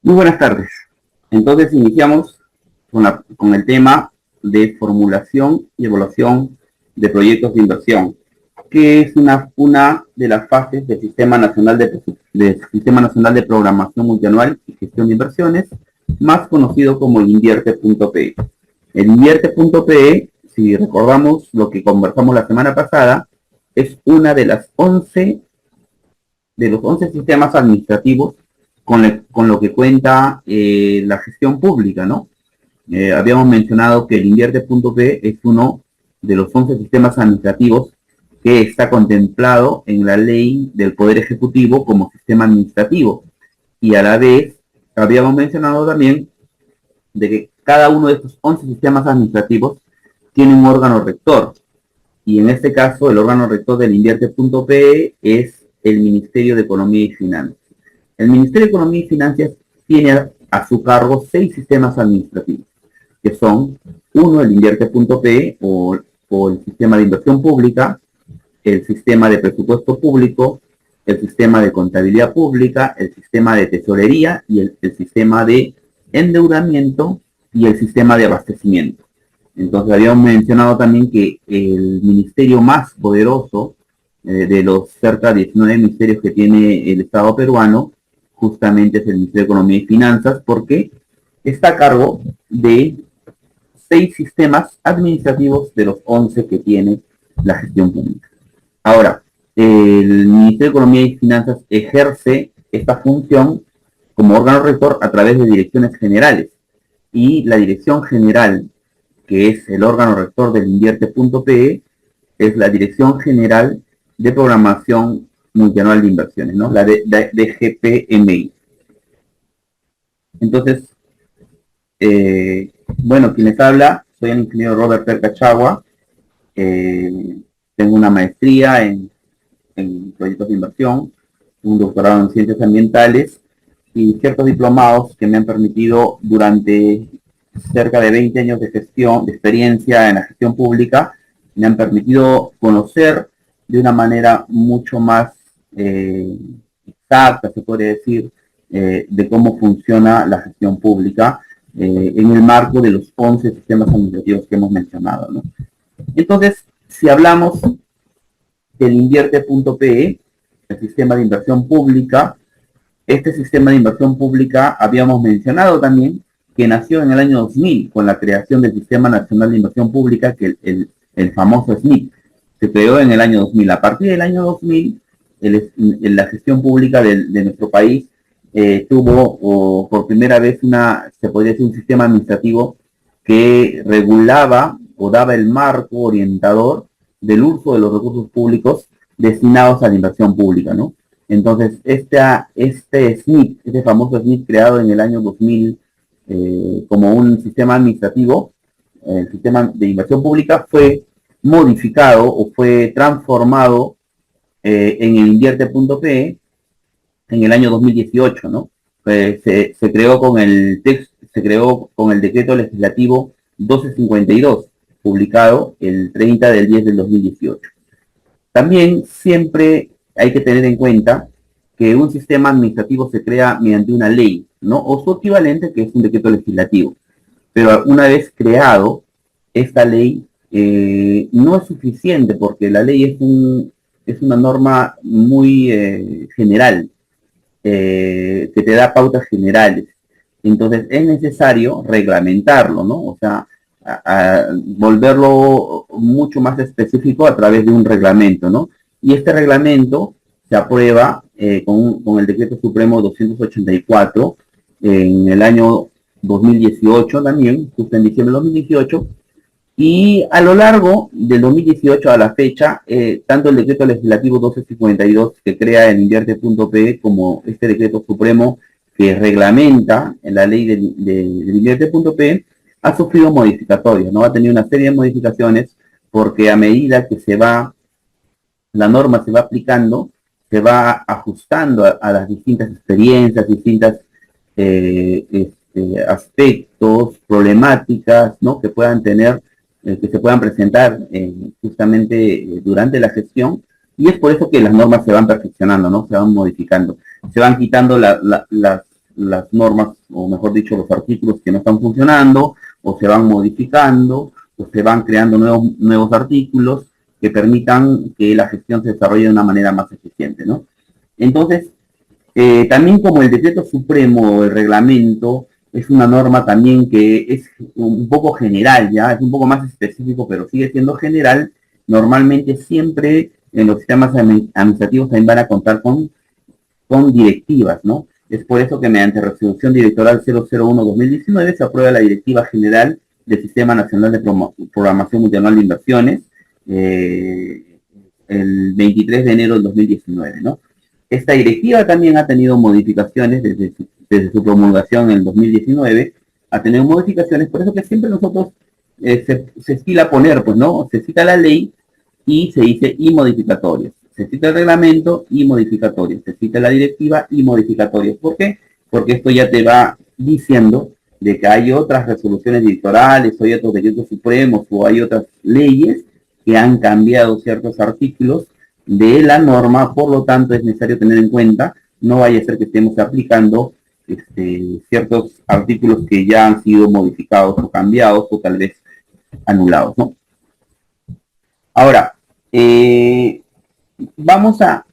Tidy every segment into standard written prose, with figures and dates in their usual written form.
Muy buenas tardes. Entonces iniciamos con el tema de formulación y evaluación de proyectos de inversión, que es una de las fases del Sistema Nacional de Programación Multianual y Gestión de Inversiones, más conocido como el Invierte.pe. El Invierte.pe, si recordamos lo que conversamos la semana pasada, es una de los 11 sistemas administrativos con lo que cuenta la gestión pública, ¿no? Habíamos mencionado que el Invierte.p es uno de los 11 sistemas administrativos que está contemplado en la ley del Poder Ejecutivo como sistema administrativo. Y a la vez, habíamos mencionado también de que cada uno de estos 11 sistemas administrativos tiene un órgano rector. Y en este caso, el órgano rector del Invierte.pe es el Ministerio de Economía y Finanzas. El Ministerio de Economía y Finanzas tiene a su cargo 6 sistemas administrativos, que son, uno, el Invierte.pe o el sistema de inversión pública, el sistema de presupuesto público, el sistema de contabilidad pública, el sistema de tesorería y el sistema de endeudamiento y el sistema de abastecimiento. Entonces habíamos mencionado también que el ministerio más poderoso de los cerca de 19 ministerios que tiene el Estado peruano, justamente es el Ministerio de Economía y Finanzas, porque está a cargo de 6 sistemas administrativos de los 11 que tiene la gestión pública. Ahora, el Ministerio de Economía y Finanzas ejerce esta función como órgano rector a través de direcciones generales. Y la dirección general, que es el órgano rector del Invierte.pe, es la Dirección General de Programación Multianual de Inversiones, ¿no? La de DGPMI. Entonces, bueno, quien les habla, soy el ingeniero Robert Percachagua, tengo una maestría en proyectos de inversión, un doctorado en ciencias ambientales y ciertos diplomados que me han permitido durante cerca de 20 años de gestión, de experiencia en la gestión pública, me han permitido conocer de una manera mucho más exacta, se puede decir, de cómo funciona la gestión pública en el marco de los 11 sistemas administrativos que hemos mencionado, ¿no? Entonces, si hablamos del Invierte.pe, el sistema de inversión pública, este sistema de inversión pública habíamos mencionado también que nació en el año 2000 con la creación del Sistema Nacional de Inversión Pública, que el famoso SNIP se creó en el año 2000. A partir del año 2000, la gestión pública de nuestro país tuvo por primera vez se podría decir, un sistema administrativo que regulaba o daba el marco orientador del uso de los recursos públicos destinados a la inversión pública, ¿no? Entonces, este SNIP, este famoso SNIP creado en el año 2000 como un sistema administrativo, el sistema de inversión pública fue modificado o fue transformado en el Invierte.pe en el año 2018, ¿no? Se creó con el decreto legislativo 1252, publicado el 30 del 10 del 2018. También siempre hay que tener en cuenta que un sistema administrativo se crea mediante una ley, ¿no? O su equivalente, que es un decreto legislativo. Pero una vez creado, esta ley no es suficiente porque la ley es una norma muy general, que te da pautas generales. Entonces es necesario reglamentarlo, ¿no? O sea, volverlo mucho más específico a través de un reglamento, ¿no? Y este reglamento se aprueba con el Decreto Supremo 284 en el año 2018 también, justo en diciembre de 2018, y a lo largo del 2018 a la fecha, tanto el Decreto Legislativo 1252 que crea el Invierte.pe como este Decreto Supremo que reglamenta en la ley del Invierte.pe ha sufrido modificatorias, ¿no? Ha tenido una serie de modificaciones porque a medida que la norma se va aplicando, se va ajustando a las distintas experiencias, distintas aspectos, problemáticas, ¿no? Que puedan tener, que se puedan presentar justamente durante la gestión, y es por eso que las normas se van perfeccionando, ¿no? Se van modificando, se van quitando las las normas, o mejor dicho, los artículos que no están funcionando, o se van modificando, o se van creando nuevos artículos que permitan que la gestión se desarrolle de una manera más eficiente, ¿no? Entonces, también como el decreto supremo o el reglamento es una norma también que es un poco general, ya es un poco más específico, pero sigue siendo general. Normalmente siempre en los sistemas administrativos también van a contar con directivas, ¿no? Es por eso que mediante resolución directoral 001-2019 se aprueba la Directiva General del Sistema Nacional de Programación Multianual de Inversiones el 23 de enero del 2019, ¿no? Esta directiva también ha tenido modificaciones desde su promulgación en el 2019, ha tenido modificaciones, por eso que siempre nosotros se estila poner, pues, ¿no? Se cita la ley y se dice y modificatorios. Se cita el reglamento y modificatorios. Se cita la directiva y modificatorios. ¿Por qué? Porque esto ya te va diciendo de que hay otras resoluciones directorales, o hay otros decretos supremos, o hay otras leyes que han cambiado ciertos artículos de la norma, por lo tanto es necesario tener en cuenta, no vaya a ser que estemos aplicando ciertos artículos que ya han sido modificados o cambiados o tal vez anulados, ¿no? Ahora, vamos a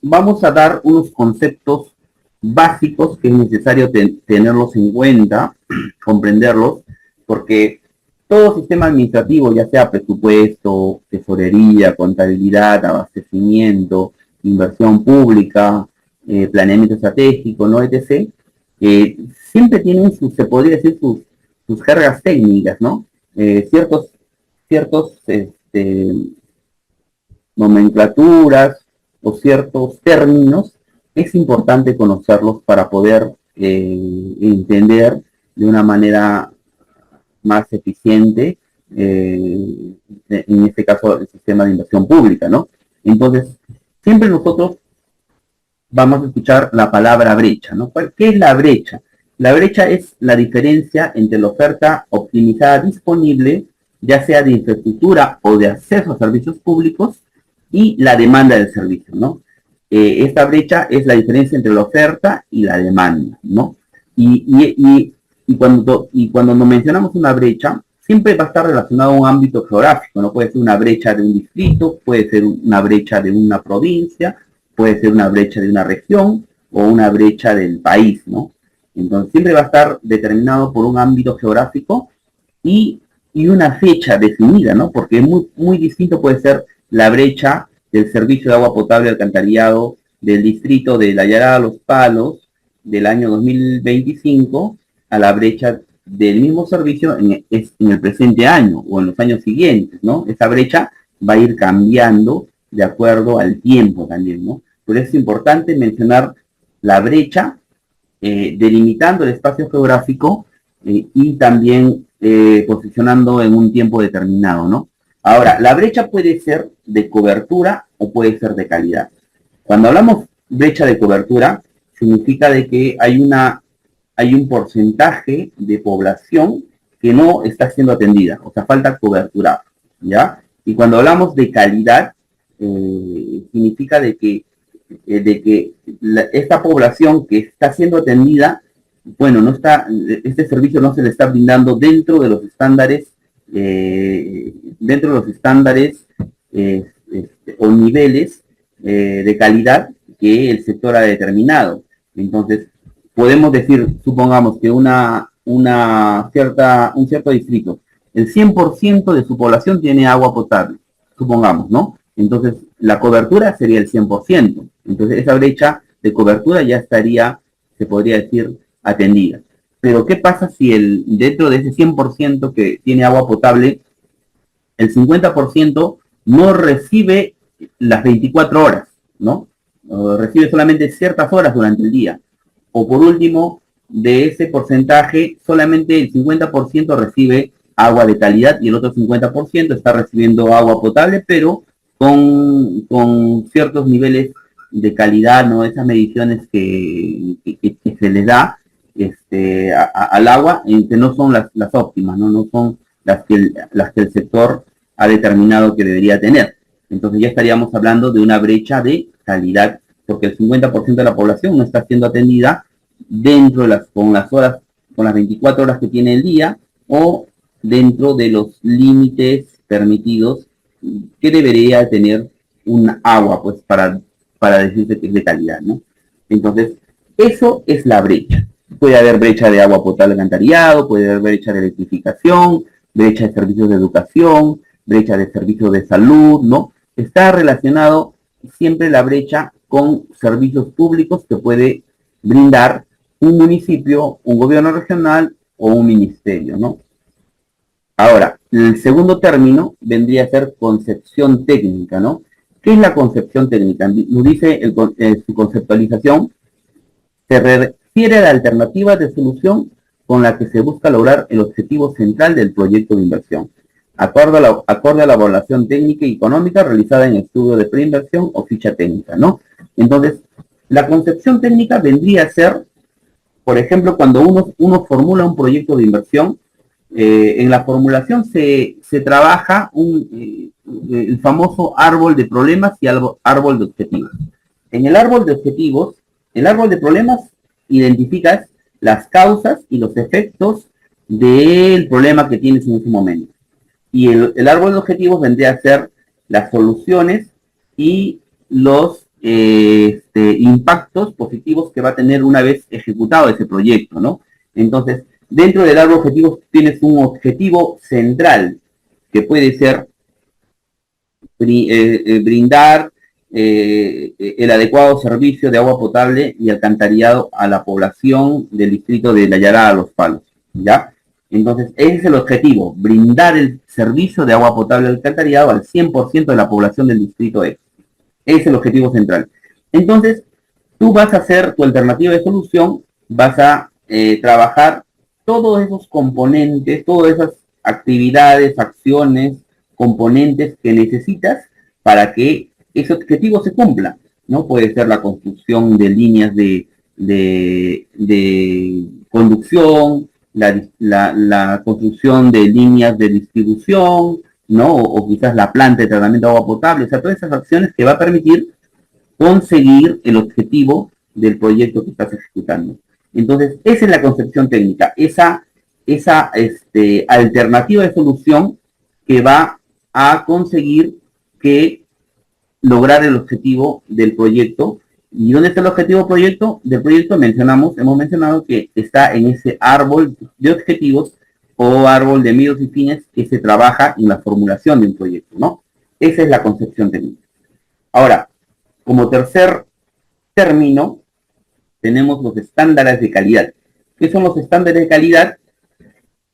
dar unos conceptos básicos que es necesario tenerlos en cuenta, comprenderlos, porque todo sistema administrativo, ya sea presupuesto, tesorería, contabilidad, abastecimiento, inversión pública, planeamiento estratégico, ¿no? etc., siempre tienen se podría decir, sus cargas técnicas, ¿no? Ciertos nomenclaturas o ciertos términos, es importante conocerlos para poder entender de una manera más eficiente, en este caso, el sistema de inversión pública, ¿no? Entonces, siempre nosotros vamos a escuchar la palabra brecha, ¿no? ¿Qué es la brecha? La brecha es la diferencia entre la oferta optimizada disponible, ya sea de infraestructura o de acceso a servicios públicos, y la demanda del servicio, ¿no? Esta brecha es la diferencia entre la oferta y la demanda, ¿no? Y cuando nos mencionamos una brecha, siempre va a estar relacionado a un ámbito geográfico, ¿no? Puede ser una brecha de un distrito, puede ser una brecha de una provincia, puede ser una brecha de una región o una brecha del país, ¿no? Entonces siempre va a estar determinado por un ámbito geográfico y una fecha definida, ¿no? Porque muy distinto puede ser la brecha del servicio de agua potable alcantarillado del distrito de La Yarada Los Palos del año 2025 a la brecha del mismo servicio en el presente año o en los años siguientes, ¿no? Esa brecha va a ir cambiando de acuerdo al tiempo también, ¿no? Por eso es importante mencionar la brecha, delimitando el espacio geográfico y también posicionando en un tiempo determinado, ¿no? Ahora, la brecha puede ser de cobertura o puede ser de calidad. Cuando hablamos brecha de cobertura, significa de que hay un porcentaje de población que no está siendo atendida, o sea, falta cobertura, ¿ya? Y cuando hablamos de calidad, significa de que esta población que está siendo atendida, bueno, este servicio no se le está brindando dentro de los estándares o niveles de calidad que el sector ha determinado. Entonces, podemos decir, supongamos que un cierto distrito, el 100% de su población tiene agua potable, supongamos, ¿no? Entonces, la cobertura sería el 100%. Entonces, esa brecha de cobertura ya estaría, se podría decir, atendida. Pero, ¿qué pasa si dentro de ese 100% que tiene agua potable, el 50% no recibe las 24 horas, ¿no? Recibe solamente ciertas horas durante el día? O por último, de ese porcentaje, solamente el 50% recibe agua de calidad y el otro 50% está recibiendo agua potable, pero con ciertos niveles de calidad, ¿no? Esas mediciones que se les da al agua, que no son las óptimas, ¿no? No son las que el sector ha determinado que debería tener. Entonces ya estaríamos hablando de una brecha de calidad, porque el 50% de la población no está siendo atendida dentro de con las 24 horas que tiene el día, o dentro de los límites permitidos que debería tener un agua, pues, para decirse que es de calidad, ¿no? Entonces, eso es la brecha. Puede haber brecha de agua potable alcantarillado, puede haber brecha de electrificación, brecha de servicios de educación, brecha de servicios de salud, ¿no? Está relacionado siempre la brecha con servicios públicos que puede brindar un municipio, un gobierno regional o un ministerio, ¿no? Ahora, el segundo término vendría a ser concepción técnica, ¿no? ¿Qué es la concepción técnica? Nos dice su conceptualización, se refiere a la alternativa de solución con la que se busca lograr el objetivo central del proyecto de inversión, acorde a la evaluación técnica y económica realizada en estudio de preinversión o ficha técnica, ¿no? Entonces, la concepción técnica vendría a ser, por ejemplo, cuando uno formula un proyecto de inversión, en la formulación se trabaja el famoso árbol de problemas y árbol de objetivos. En el árbol de objetivos, el árbol de problemas identificas las causas y los efectos del problema que tienes en ese momento. Y el árbol de objetivos vendría a ser las soluciones y los impactos positivos que va a tener una vez ejecutado ese proyecto, ¿no? Entonces, dentro del árbol de objetivos tienes un objetivo central que puede ser brindar el adecuado servicio de agua potable y alcantarillado a la población del distrito de La Yarada Los Palos, ¿ya? Entonces, ese es el objetivo, brindar el servicio de agua potable y alcantarillado al 100% de la población del distrito X. Ese es el objetivo central. Entonces, tú vas a hacer tu alternativa de solución, vas a trabajar todos esos componentes, todas esas actividades, acciones, componentes que necesitas para que ese objetivo se cumpla, ¿no? Puede ser la construcción de líneas de conducción, la construcción de líneas de distribución, ¿no? O quizás la planta de tratamiento de agua potable, o sea, todas esas acciones que va a permitir conseguir el objetivo del proyecto que estás ejecutando. Entonces, esa es la concepción técnica, esa alternativa de solución que va a conseguir que lograr el objetivo del proyecto. ¿Y dónde está el objetivo del proyecto? Hemos mencionado que está en ese árbol de objetivos o árbol de medios y fines que se trabaja en la formulación de un proyecto, ¿no? Esa es la concepción técnica. Ahora, como tercer término, tenemos los estándares de calidad. ¿Qué son los estándares de calidad?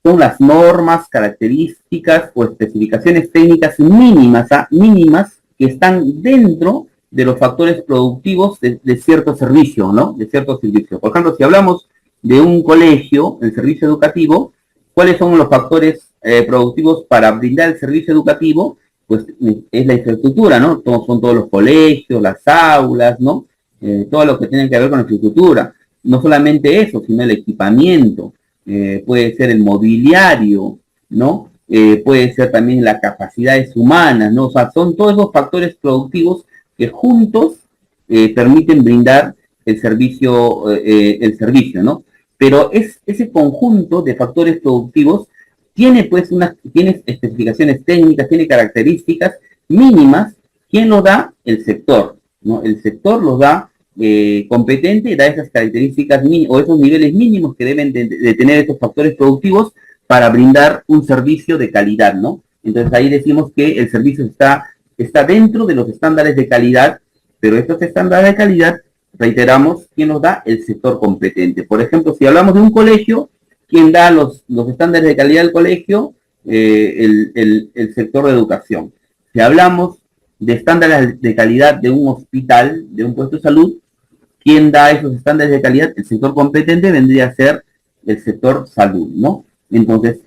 Son las normas, características o especificaciones técnicas mínimas que están dentro de los factores productivos de cierto servicio, ¿no? De cierto servicio. Por ejemplo, si hablamos de un colegio, el servicio educativo, ¿cuáles son los factores productivos para brindar el servicio educativo? Pues es la infraestructura, ¿no? Son todos los colegios, las aulas, ¿no? Todo lo que tiene que ver con la infraestructura. No solamente eso, sino el equipamiento, puede ser el mobiliario, ¿no? Puede ser también las capacidades humanas, ¿no? O sea, son todos esos factores productivos que juntos permiten brindar el servicio, ¿no? Pero ese conjunto de factores productivos tiene tiene especificaciones técnicas, tiene características mínimas. ¿Quién lo da? El sector, ¿no? El sector los da competente, da esas características o esos niveles mínimos que deben de tener estos factores productivos para brindar un servicio de calidad, ¿no? Entonces ahí decimos que el servicio está dentro de los estándares de calidad, pero estos estándares de calidad, reiteramos, ¿quién los da? El sector competente. Por ejemplo, si hablamos de un colegio, ¿quién da los estándares de calidad del colegio? El sector de educación. Si hablamos de estándares de calidad de un hospital, de un puesto de salud, ¿quién da esos estándares de calidad? El sector competente vendría a ser el sector salud, ¿no? Entonces,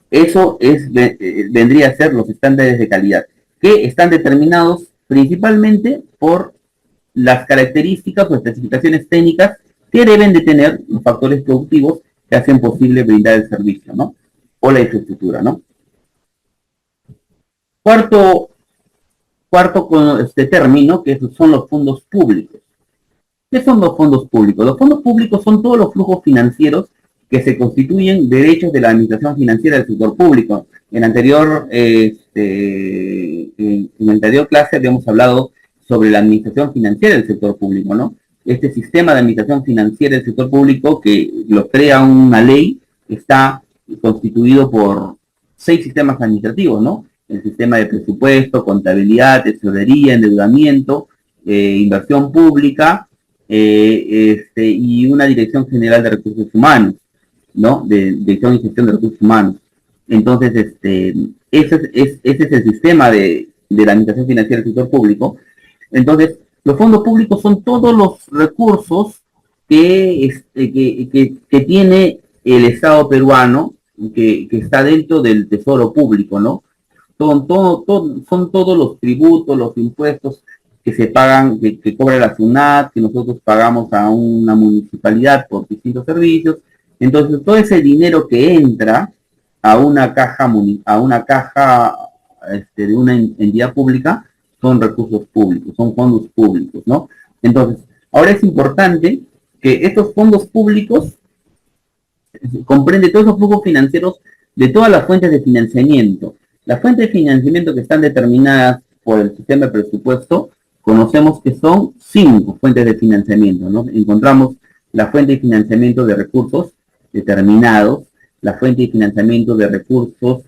eso vendría a ser los estándares de calidad, que están determinados principalmente por las características o especificaciones técnicas que deben de tener los factores productivos que hacen posible brindar el servicio, ¿no? O la infraestructura, ¿no? Cuarto con este término, que son los fondos públicos. ¿Qué son los fondos públicos? Los fondos públicos son todos los flujos financieros que se constituyen derechos de la administración financiera del sector público. En la anterior clase habíamos hablado sobre la administración financiera del sector público, ¿no? Este sistema de administración financiera del sector público que lo crea una ley está constituido por 6 sistemas administrativos, ¿no? El sistema de presupuesto, contabilidad, tesorería, endeudamiento, inversión pública y una dirección general de recursos humanos, ¿no? De dirección y gestión de recursos humanos. Entonces, ese es el sistema de la administración financiera del sector público. Entonces, los fondos públicos son todos los recursos que tiene el Estado peruano, que está dentro del tesoro público, ¿no? Son todos los tributos, los impuestos que se pagan, que cobra la SUNAT, que nosotros pagamos a una municipalidad por distintos servicios. Entonces, todo ese dinero que entra a una caja de una entidad pública son recursos públicos, son fondos públicos, ¿no? Entonces, ahora es importante que estos fondos públicos comprende todos esos flujos financieros de todas las fuentes de financiamiento. Las fuentes de financiamiento que están determinadas por el sistema de presupuesto, conocemos que son 5 fuentes de financiamiento, ¿no? Encontramos la fuente de financiamiento de recursos determinados, la fuente de financiamiento de recursos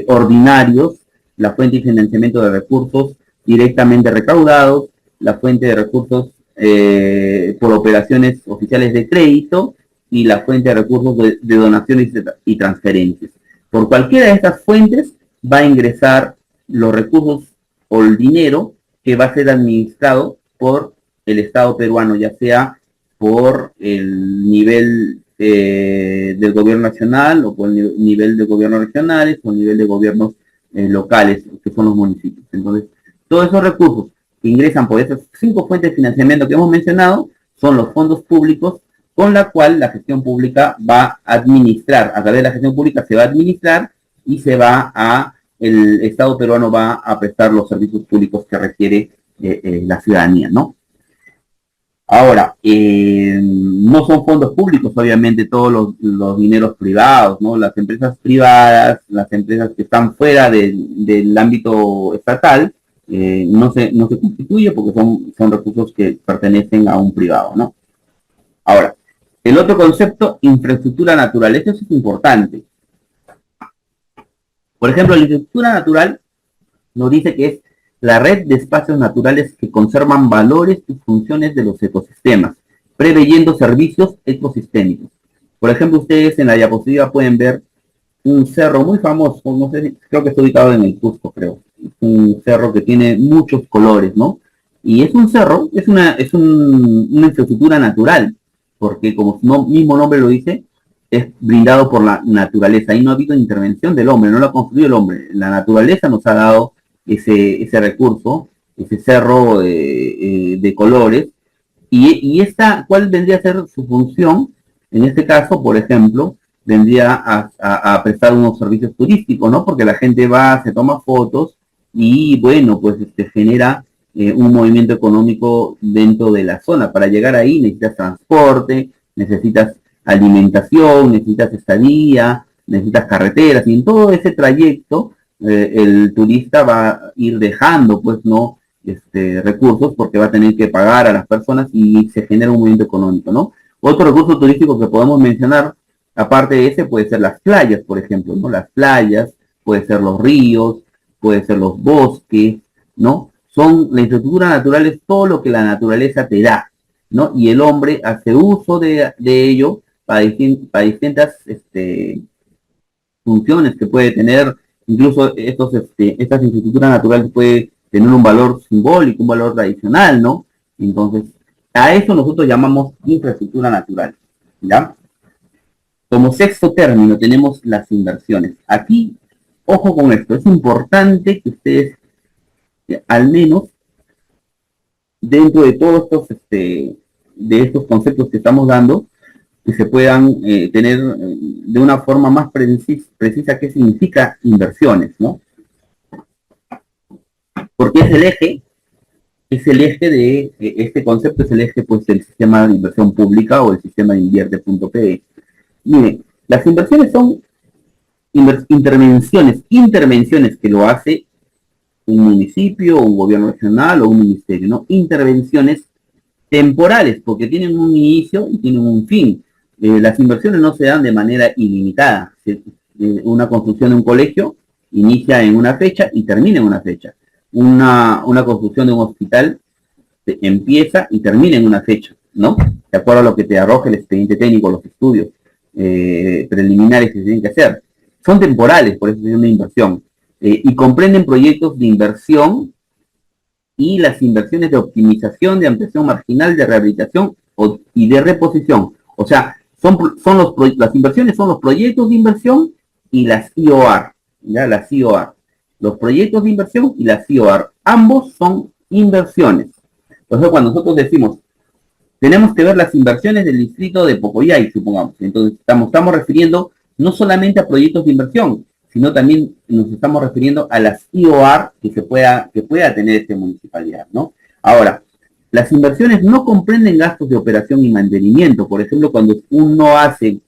ordinarios, la fuente de financiamiento de recursos directamente recaudados, la fuente de recursos por operaciones oficiales de crédito y la fuente de recursos de donaciones y transferencias. Por cualquiera de estas fuentes va a ingresar los recursos o el dinero que va a ser administrado por el Estado peruano, ya sea por el nivel del gobierno nacional o por el nivel de gobiernos regionales o el nivel de gobiernos locales, que son los municipios. Entonces, todos esos recursos que ingresan por esas 5 fuentes de financiamiento que hemos mencionado son los fondos públicos con la cual la gestión pública va a administrar, a través de la gestión pública se va a administrar y el Estado peruano va a prestar los servicios públicos que requiere la ciudadanía, ¿no? Ahora, no son fondos públicos, obviamente, todos los dineros privados, ¿no? Las empresas privadas, las empresas que están fuera del ámbito estatal, no se constituye porque son recursos que pertenecen a un privado, ¿no? Ahora, el otro concepto, infraestructura natural, esto es importante. Por ejemplo, la infraestructura natural nos dice que es la red de espacios naturales que conservan valores y funciones de los ecosistemas, preveyendo servicios ecosistémicos. Por ejemplo, ustedes en la diapositiva pueden ver un cerro muy famoso, no sé, creo que está ubicado en el Cusco, creo. Es un cerro que tiene muchos colores, ¿no? Y es un cerro, es una infraestructura natural, porque como su mismo nombre lo dice, es brindado por la naturaleza. Ahí no ha habido intervención del hombre, no lo ha construido el hombre. La naturaleza nos ha dado ese recurso, ese cerro de colores. Y ¿cuál vendría a ser su función? En este caso, por ejemplo, vendría a prestar unos servicios turísticos, ¿no? Porque la gente va, se toma fotos y, bueno, pues genera un movimiento económico dentro de la zona. Para llegar ahí necesitas transporte, necesitas alimentación, necesitas estadía, necesitas carreteras, y en todo ese trayecto el turista va a ir dejando, pues, no recursos, porque va a tener que pagar a las personas y se genera un movimiento económico, ¿no? Otro recurso turístico que podemos mencionar, aparte de ese, puede ser las playas, por ejemplo, ¿no? Las playas, puede ser los ríos, puede ser los bosques, ¿no? La infraestructura natural es todo lo que la naturaleza te da, ¿no? Y el hombre hace uso de ello para distintas funciones que puede tener. Incluso estas infraestructuras naturales puede tener un valor simbólico, un valor tradicional, ¿no? Entonces, a eso nosotros llamamos infraestructura natural, ¿ya? Como sexto término tenemos las inversiones. Aquí, ojo con esto, es importante que ustedes, al menos, dentro de todos de estos conceptos que estamos dando, que se puedan tener de una forma más precisa qué significa inversiones, ¿no? Porque es el eje es el eje de, este concepto es el eje pues del sistema de inversión pública o el sistema de invierte.pe. Miren, las inversiones son intervenciones que lo hace un municipio, un gobierno regional o un ministerio, ¿no? Intervenciones temporales, porque tienen un inicio y tienen un fin. Las inversiones no se dan de manera ilimitada. Una construcción de un colegio inicia en una fecha y termina en una fecha. Una construcción de un hospital empieza y termina en una fecha, ¿no? De acuerdo a lo que te arroja el expediente técnico, los estudios preliminares que se tienen que hacer. Son temporales, por eso es una inversión. Y comprenden proyectos de inversión y las inversiones de optimización, de ampliación marginal, de rehabilitación y de reposición. O sea, las inversiones son los proyectos de inversión y las IOR, ¿ya? Las IOR. Los proyectos de inversión y las IOR. Ambos son inversiones. Entonces, cuando nosotros decimos, tenemos que ver las inversiones del distrito de Pocoyay, supongamos. Entonces, estamos refiriendo no solamente a proyectos de inversión, sino también nos estamos refiriendo a las IOR que pueda tener esta municipalidad, ¿no? Ahora, las inversiones no comprenden gastos de operación y mantenimiento. Por ejemplo, cuando uno hace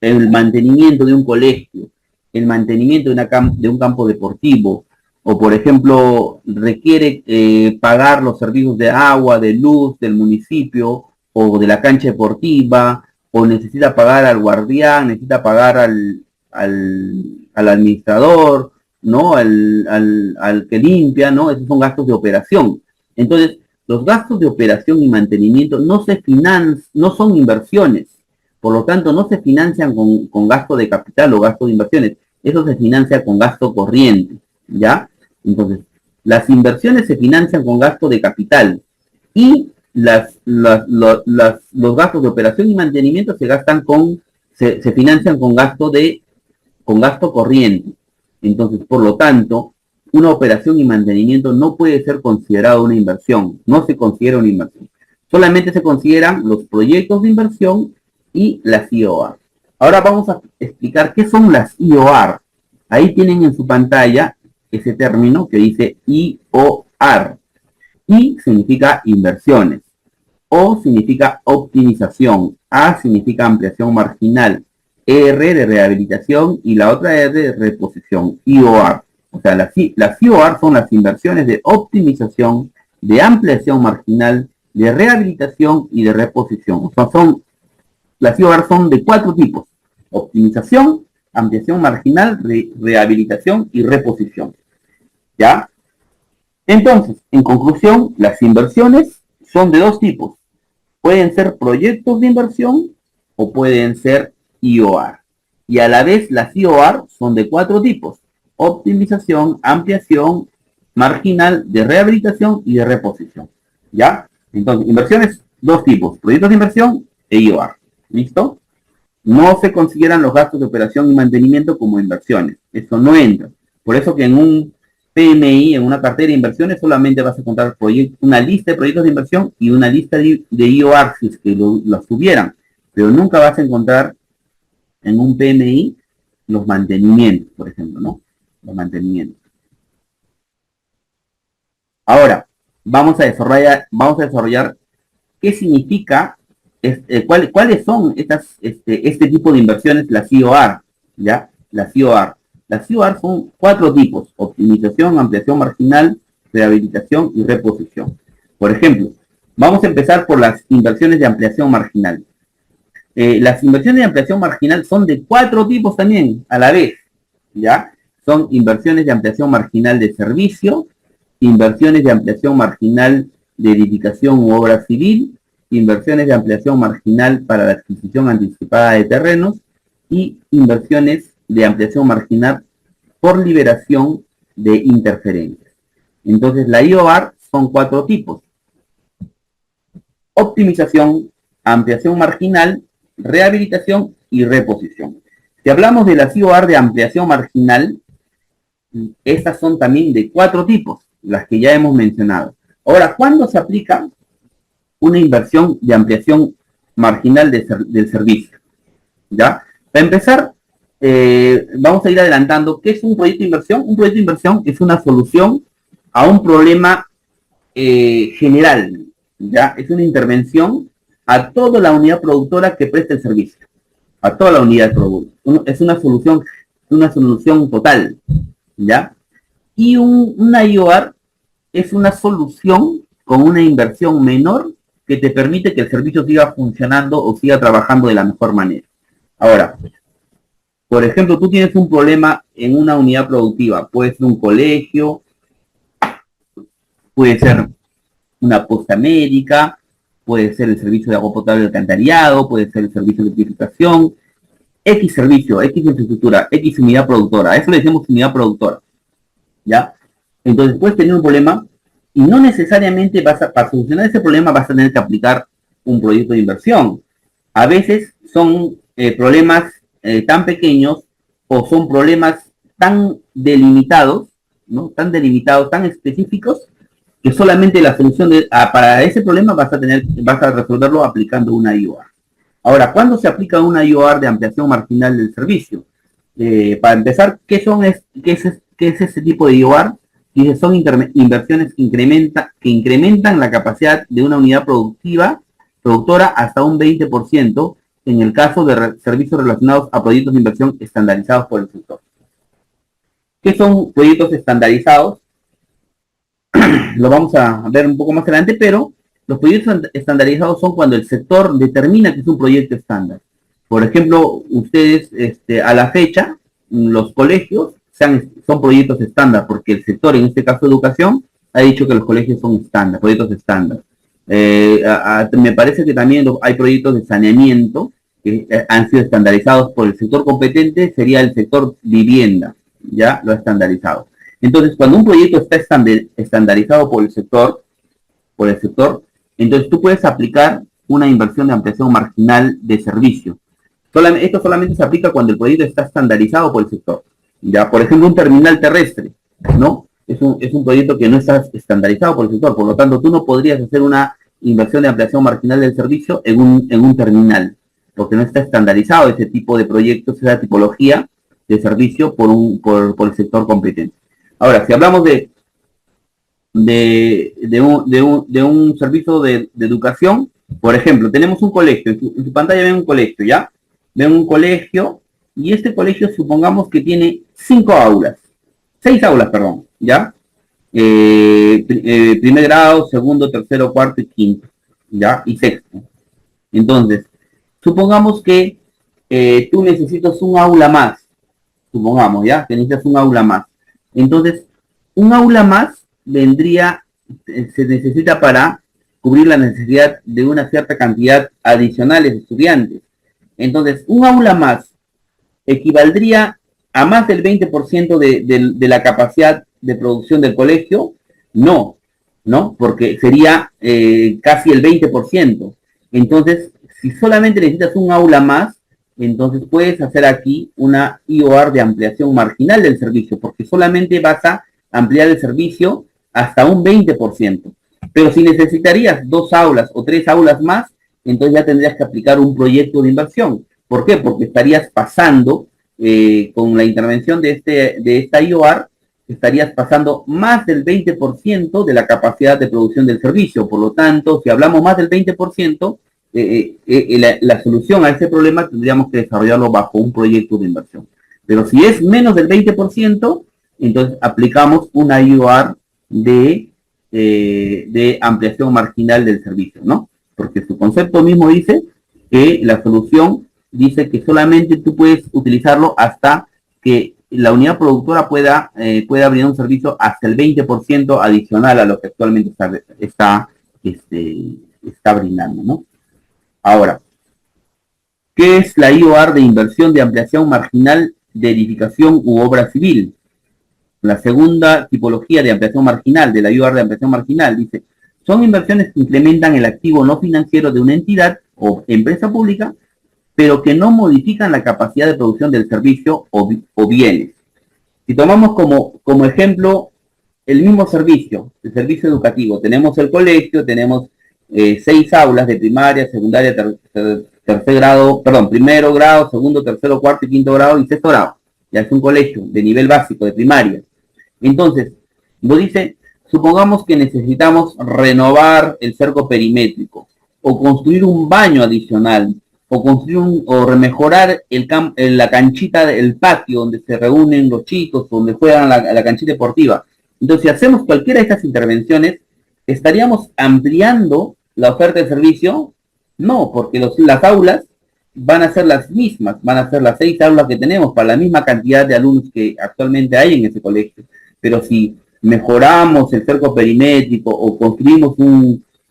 el mantenimiento de un colegio, el mantenimiento de un campo deportivo, o por ejemplo, requiere pagar los servicios de agua, de luz del municipio, o de la cancha deportiva, o necesita pagar al guardián, necesita pagar al administrador, ¿no? Al que limpia, ¿no? Esos son gastos de operación. Entonces, los gastos de operación y mantenimiento no son inversiones, por lo tanto no se financian con gasto de capital o gasto de inversiones, eso se financia con gasto corriente, ¿ya? Entonces, las inversiones se financian con gasto de capital y los gastos de operación y mantenimiento se financian con gasto corriente. Entonces, por lo tanto, una operación y mantenimiento no puede ser considerada una inversión, no se considera una inversión. Solamente se consideran los proyectos de inversión y las IOR. Ahora vamos a explicar qué son las IOR. Ahí tienen en su pantalla ese término que dice IOR. I significa inversiones, O significa optimización, A significa ampliación marginal, R de rehabilitación y la otra R de reposición, IOR. O sea, las IOR son las inversiones de optimización, de ampliación marginal, de rehabilitación y de reposición. O sea, las IOR son de 4 tipos: optimización, ampliación marginal, rehabilitación y reposición. ¿Ya? Entonces, en conclusión, las inversiones son de 2 tipos. Pueden ser proyectos de inversión o pueden ser IOR. Y a la vez las IOR son de 4 tipos: optimización, ampliación, marginal, de rehabilitación y de reposición. ¿Ya? Entonces, inversiones, 2 tipos: proyectos de inversión e IOR. ¿Listo? No se consideran los gastos de operación y mantenimiento como inversiones. Eso no entra. Por eso que en un PMI, en una cartera de inversiones, solamente vas a encontrar una lista de proyectos de inversión y una lista de IOR, si es que los tuvieran. Pero nunca vas a encontrar en un PMI los mantenimientos, por ejemplo, ¿no? Los mantenimientos. Ahora, vamos a desarrollar qué significa, cuáles son este tipo de inversiones, las IOR, ¿ya? Las IOR. Las IOR son 4 tipos: optimización, ampliación marginal, rehabilitación y reposición. Por ejemplo, vamos a empezar por las inversiones de ampliación marginal. Las inversiones de ampliación marginal son de 4 tipos también, a la vez, ¿ya? Son inversiones de ampliación marginal de servicio, inversiones de ampliación marginal de edificación u obra civil, inversiones de ampliación marginal para la adquisición anticipada de terrenos y inversiones de ampliación marginal por liberación de interferencias. Entonces, la IOR son 4 tipos: optimización, ampliación marginal, rehabilitación y reposición. Si hablamos de las IOR de ampliación marginal, estas son también de 4 tipos, las que ya hemos mencionado. Ahora, ¿cuándo se aplica una inversión de ampliación marginal del servicio? ¿Ya? Para empezar, vamos a ir adelantando. ¿Qué es un proyecto de inversión? Un proyecto de inversión es una solución a un problema general, ¿ya? Es una intervención a toda la unidad productora que presta el servicio, a toda la unidad productora. Es una solución total, ¿ya? Y una IOR es una solución con una inversión menor que te permite que el servicio siga funcionando o siga trabajando de la mejor manera. Ahora, por ejemplo, tú tienes un problema en una unidad productiva, puede ser un colegio, puede ser una posta médica, puede ser el servicio de agua potable de alcantarillado, puede ser el servicio de purificación, X servicio, X infraestructura, X unidad productora, a eso le decimos unidad productora, ¿ya? Entonces puedes tener un problema y no necesariamente para solucionar ese problema vas a tener que aplicar un proyecto de inversión. A veces son problemas tan pequeños o son problemas tan delimitados, ¿no? Tan delimitados, tan específicos, que solamente la solución para ese problema vas a resolverlo aplicando una IOR. Ahora, ¿cuándo se aplica una IOR de ampliación marginal del servicio? Para empezar, ¿qué es ese tipo de IOR? Dice, son inversiones que incrementan la capacidad de una unidad productora hasta un 20% en el caso de servicios relacionados a proyectos de inversión estandarizados por el sector. ¿Qué son proyectos estandarizados? Lo vamos a ver un poco más adelante, pero los proyectos estandarizados son cuando el sector determina que es un proyecto estándar. Por ejemplo, ustedes a la fecha, los colegios son proyectos estándar, porque el sector, en este caso educación, ha dicho que los colegios son estándar, proyectos estándar. Me parece que también hay proyectos de saneamiento que han sido estandarizados por el sector competente, sería el sector vivienda, ya lo ha estandarizado. Entonces, cuando un proyecto está estandarizado por el sector, entonces tú puedes aplicar una inversión de ampliación marginal de servicio. Esto solamente se aplica cuando el proyecto está estandarizado por el sector. Ya, por ejemplo, un terminal terrestre, ¿no? Es un proyecto que no está estandarizado por el sector, por lo tanto, tú no podrías hacer una inversión de ampliación marginal del servicio en un terminal, porque no está estandarizado ese tipo de proyectos, esa tipología de servicio por el sector competente. Ahora, si hablamos de un servicio de educación, por ejemplo, tenemos un colegio, en su pantalla ven un colegio, ¿ya? Ven un colegio, y este colegio supongamos que tiene 6 aulas, ¿ya? Primer grado, segundo, tercero, cuarto y quinto, ¿ya? Y sexto. Entonces, supongamos que tú necesitas un aula más, supongamos, ¿ya? Que necesitas un aula más. Entonces, un aula más se necesita para cubrir la necesidad de una cierta cantidad adicional de estudiantes. Entonces, un aula más equivaldría a más del 20% de la capacidad de producción del colegio. No, porque sería casi el 20%. Entonces, si solamente necesitas un aula más, entonces puedes hacer aquí una IOR de ampliación marginal del servicio, porque solamente vas a ampliar el servicio hasta un 20%. Pero si necesitarías 2 aulas o 3 aulas más, entonces ya tendrías que aplicar un proyecto de inversión. ¿Por qué? Porque estarías pasando, con la intervención de esta IOR, estarías pasando más del 20% de la capacidad de producción del servicio. Por lo tanto, si hablamos más del 20%, la solución a ese problema tendríamos que desarrollarlo bajo un proyecto de inversión. Pero si es menos del 20%, entonces aplicamos una IOR de ampliación marginal del servicio, ¿no? Porque su concepto mismo dice que la solución dice que solamente tú puedes utilizarlo hasta que la unidad productora pueda brindar un servicio hasta el 20% adicional a lo que actualmente está brindando, ¿no? Ahora, ¿qué es la IOR de inversión de ampliación marginal de edificación u obra civil? La segunda tipología de ampliación marginal, de la IOR de ampliación marginal, dice, son inversiones que incrementan el activo no financiero de una entidad o empresa pública, pero que no modifican la capacidad de producción del servicio o bienes. Si tomamos como ejemplo el mismo servicio, el servicio educativo, tenemos el colegio, tenemos 6 aulas de primaria, secundaria, tercer grado, perdón, primero grado, segundo, tercero, cuarto y quinto grado y sexto grado. Ya es un colegio de nivel básico, de primaria. Entonces, nos dice, Supongamos que necesitamos renovar el cerco perimétrico, o construir un baño adicional, o construir o remejorar la canchita del patio donde se reúnen los chicos, donde juegan la canchita deportiva. Entonces, si hacemos cualquiera de estas intervenciones, ¿estaríamos ampliando la oferta de servicio? No, porque las aulas van a ser las mismas, van a ser las 6 aulas que tenemos para la misma cantidad de alumnos que actualmente hay en ese colegio. Pero si mejoramos el cerco perimétrico o construimos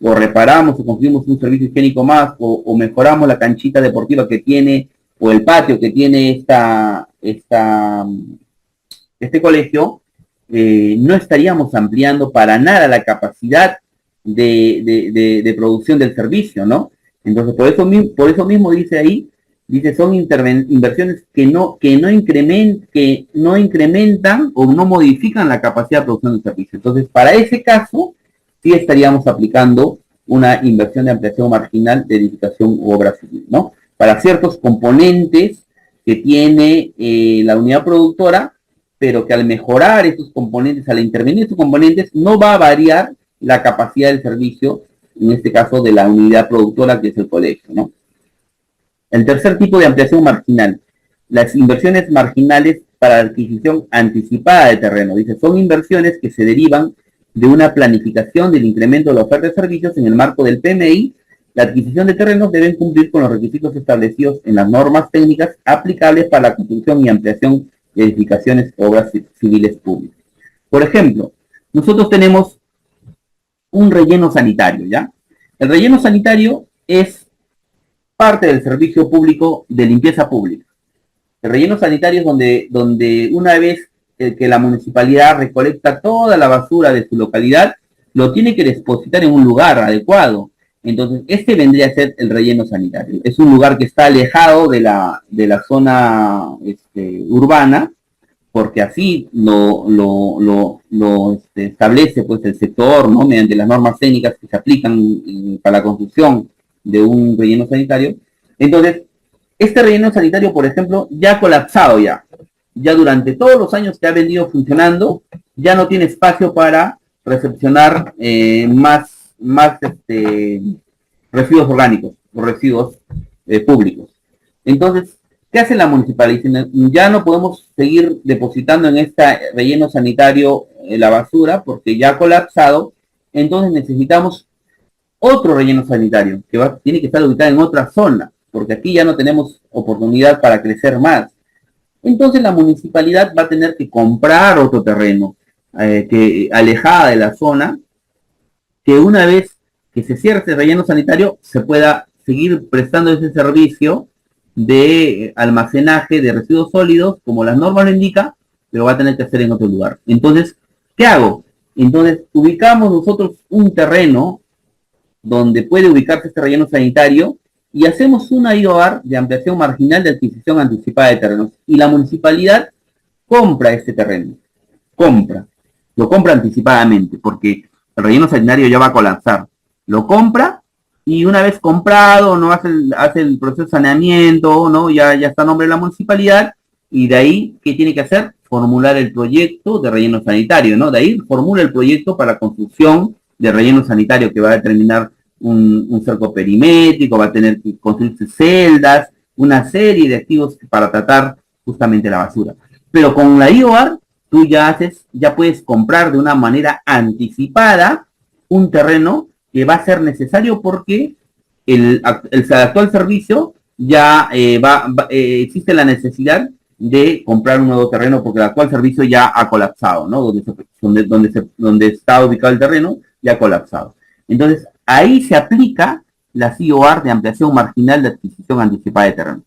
o reparamos o construimos un servicio higiénico más o mejoramos la canchita deportiva que tiene o el patio que tiene este colegio, no estaríamos ampliando para nada la capacidad de producción del servicio, ¿no? Entonces, por eso mismo dice ahí, son inversiones que no incrementan o no modifican la capacidad de producción del servicio. Entonces, para ese caso, sí estaríamos aplicando una inversión de ampliación marginal de edificación u obra civil, ¿no? Para ciertos componentes que tiene la unidad productora, pero que al mejorar estos componentes, al intervenir estos componentes, no va a variar la capacidad del servicio, en este caso de la unidad productora que es el colegio, ¿no? El tercer tipo de ampliación marginal, las inversiones marginales para la adquisición anticipada de terreno. Dice, son inversiones que se derivan de una planificación del incremento de la oferta de servicios en el marco del PMI. La adquisición de terrenos deben cumplir con los requisitos establecidos en las normas técnicas aplicables para la construcción y ampliación de edificaciones o obras civiles públicas. Por ejemplo, nosotros tenemos un relleno sanitario, ¿ya? El relleno sanitario es parte del servicio público de limpieza pública. El relleno sanitario es donde una vez que la municipalidad recolecta toda la basura de su localidad, lo tiene que depositar en un lugar adecuado. Entonces, este vendría a ser el relleno sanitario. Es un lugar que está alejado de la zona urbana, porque así lo establece pues el sector, ¿no? Mediante las normas técnicas que se aplican para la construcción de un relleno sanitario. Entonces, este relleno sanitario, por ejemplo, ya ha colapsado ya durante todos los años que ha venido funcionando, ya no tiene espacio para recepcionar más residuos orgánicos o residuos públicos. Entonces, ¿qué hace la municipalidad? Ya no podemos seguir depositando en este relleno sanitario la basura porque ya ha colapsado, entonces necesitamos otro relleno sanitario que tiene que estar ubicado en otra zona, porque aquí ya no tenemos oportunidad para crecer más. Entonces la municipalidad va a tener que comprar otro terreno alejada de la zona, que una vez que se cierre ese relleno sanitario se pueda seguir prestando ese servicio de almacenaje de residuos sólidos, como las normas lo indican, pero va a tener que hacer en otro lugar. Entonces, ¿qué hago? Entonces, ubicamos nosotros un terreno donde puede ubicarse este relleno sanitario y hacemos una IOAR de ampliación marginal de adquisición anticipada de terrenos. Y la municipalidad compra este terreno. Lo compra anticipadamente, porque el relleno sanitario ya va a colapsar. Lo compra y una vez comprado, no hace el proceso de saneamiento, ¿no? Ya está a nombre de la municipalidad, y de ahí, ¿qué tiene que hacer? Formular el proyecto de relleno sanitario, ¿no? De ahí formula el proyecto para la construcción de relleno sanitario que va a determinar un cerco perimétrico, va a tener que construirse celdas, una serie de activos para tratar justamente la basura. Pero con la IOAR, tú ya puedes comprar de una manera anticipada un terreno que va a ser necesario porque el actual servicio ya existe la necesidad de comprar un nuevo terreno porque el actual servicio ya ha colapsado, ¿no? Donde está ubicado el terreno ya ha colapsado. Entonces, ahí se aplica la CIOAR de ampliación marginal de adquisición anticipada de terreno.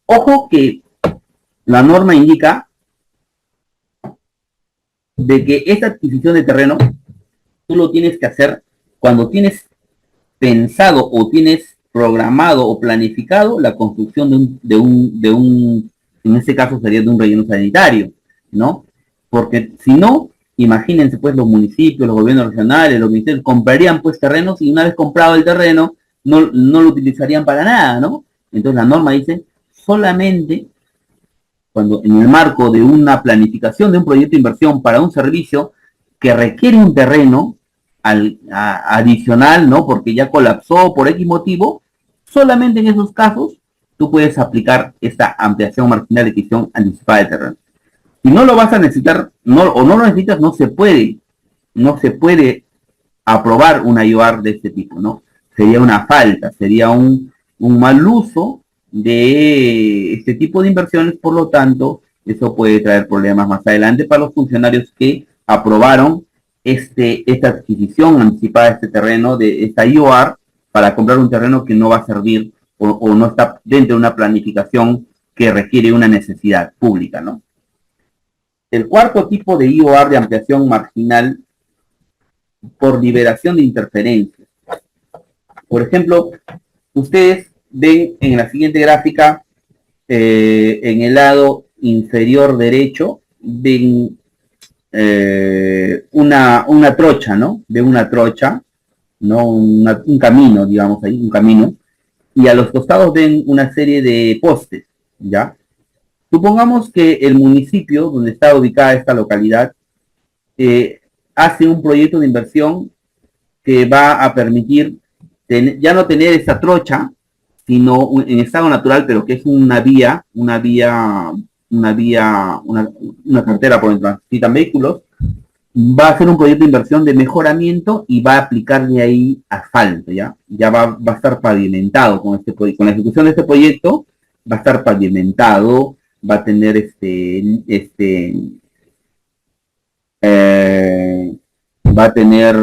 Ojo que la norma indica de que esta adquisición de terreno tú lo tienes que hacer cuando tienes pensado o tienes programado o planificado la construcción de un en este caso sería de un relleno sanitario, ¿no? Porque si no, imagínense pues los municipios, los gobiernos regionales, los ministerios comprarían pues terrenos y una vez comprado el terreno no lo utilizarían para nada, ¿no? Entonces la norma dice solamente cuando en el marco de una planificación de un proyecto de inversión para un servicio que requiere un terreno adicional, ¿no? Porque ya colapsó por X motivo, solamente en esos casos tú puedes aplicar esta ampliación marginal de adquisición anticipada de terreno. Si no lo vas a necesitar, o no lo necesitas, no se puede aprobar una IOR de este tipo, ¿no? Sería una falta, sería un mal uso de este tipo de inversiones, por lo tanto, eso puede traer problemas más adelante para los funcionarios que aprobaron esta adquisición anticipada de este terreno, de esta IOR, para comprar un terreno que no va a servir o no está dentro de una planificación que requiere una necesidad pública, ¿no? El cuarto tipo de IOR de ampliación marginal por liberación de interferencias. Por ejemplo, ustedes ven en la siguiente gráfica, en el lado inferior derecho, ven una trocha, ¿no? Ven una trocha, ¿no? Un camino, digamos ahí, un camino, y a los costados ven una serie de postes, ¿ya? Supongamos que el municipio donde está ubicada esta localidad hace un proyecto de inversión que va a permitir ya no tener esa trocha, sino en estado natural, pero que es una carretera por donde transitan vehículos. Va a hacer un proyecto de inversión de mejoramiento y va a aplicarle ahí asfalto, ya va a estar pavimentado con la ejecución de este proyecto, va a estar pavimentado, va a tener va a tener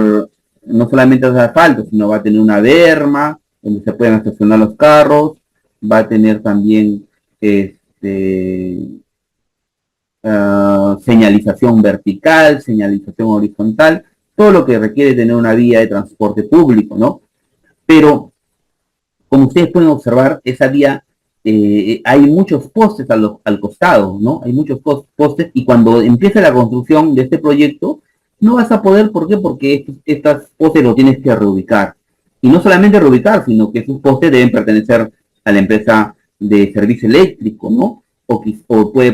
no solamente asfalto, sino va a tener una berma donde se pueden estacionar los carros, va a tener también señalización vertical, señalización horizontal, todo lo que requiere tener una vía de transporte público, ¿no? Pero, como ustedes pueden observar, esa vía, hay muchos postes al costado, ¿no? Hay muchos postes, y cuando empieza la construcción de este proyecto, no vas a poder, ¿por qué? Porque estos postes los tienes que reubicar. Y no solamente reubicar, sino que esos postes deben pertenecer a la empresa de servicio eléctrico, ¿no? O puede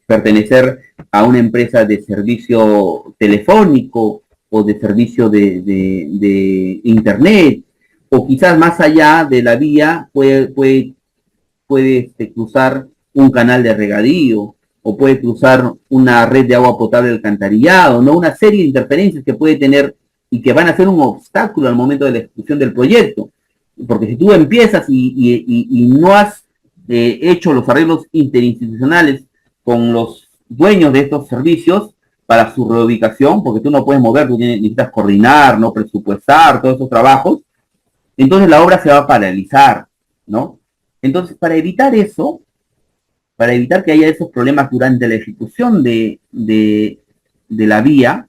pertenecer a una empresa de servicio telefónico o de servicio de internet, o quizás más allá de la vía puede cruzar un canal de regadío, o puede cruzar una red de agua potable alcantarillado, ¿no? Una serie de interferencias que puede tener y que van a ser un obstáculo al momento de la ejecución del proyecto. Porque si tú empiezas y no has hecho los arreglos interinstitucionales con los dueños de estos servicios para su reubicación, porque tú no puedes mover, tú necesitas coordinar, no presupuestar, todos esos trabajos, entonces la obra se va a paralizar, ¿no? Entonces, para evitar eso, para evitar que haya esos problemas durante la ejecución de la vía,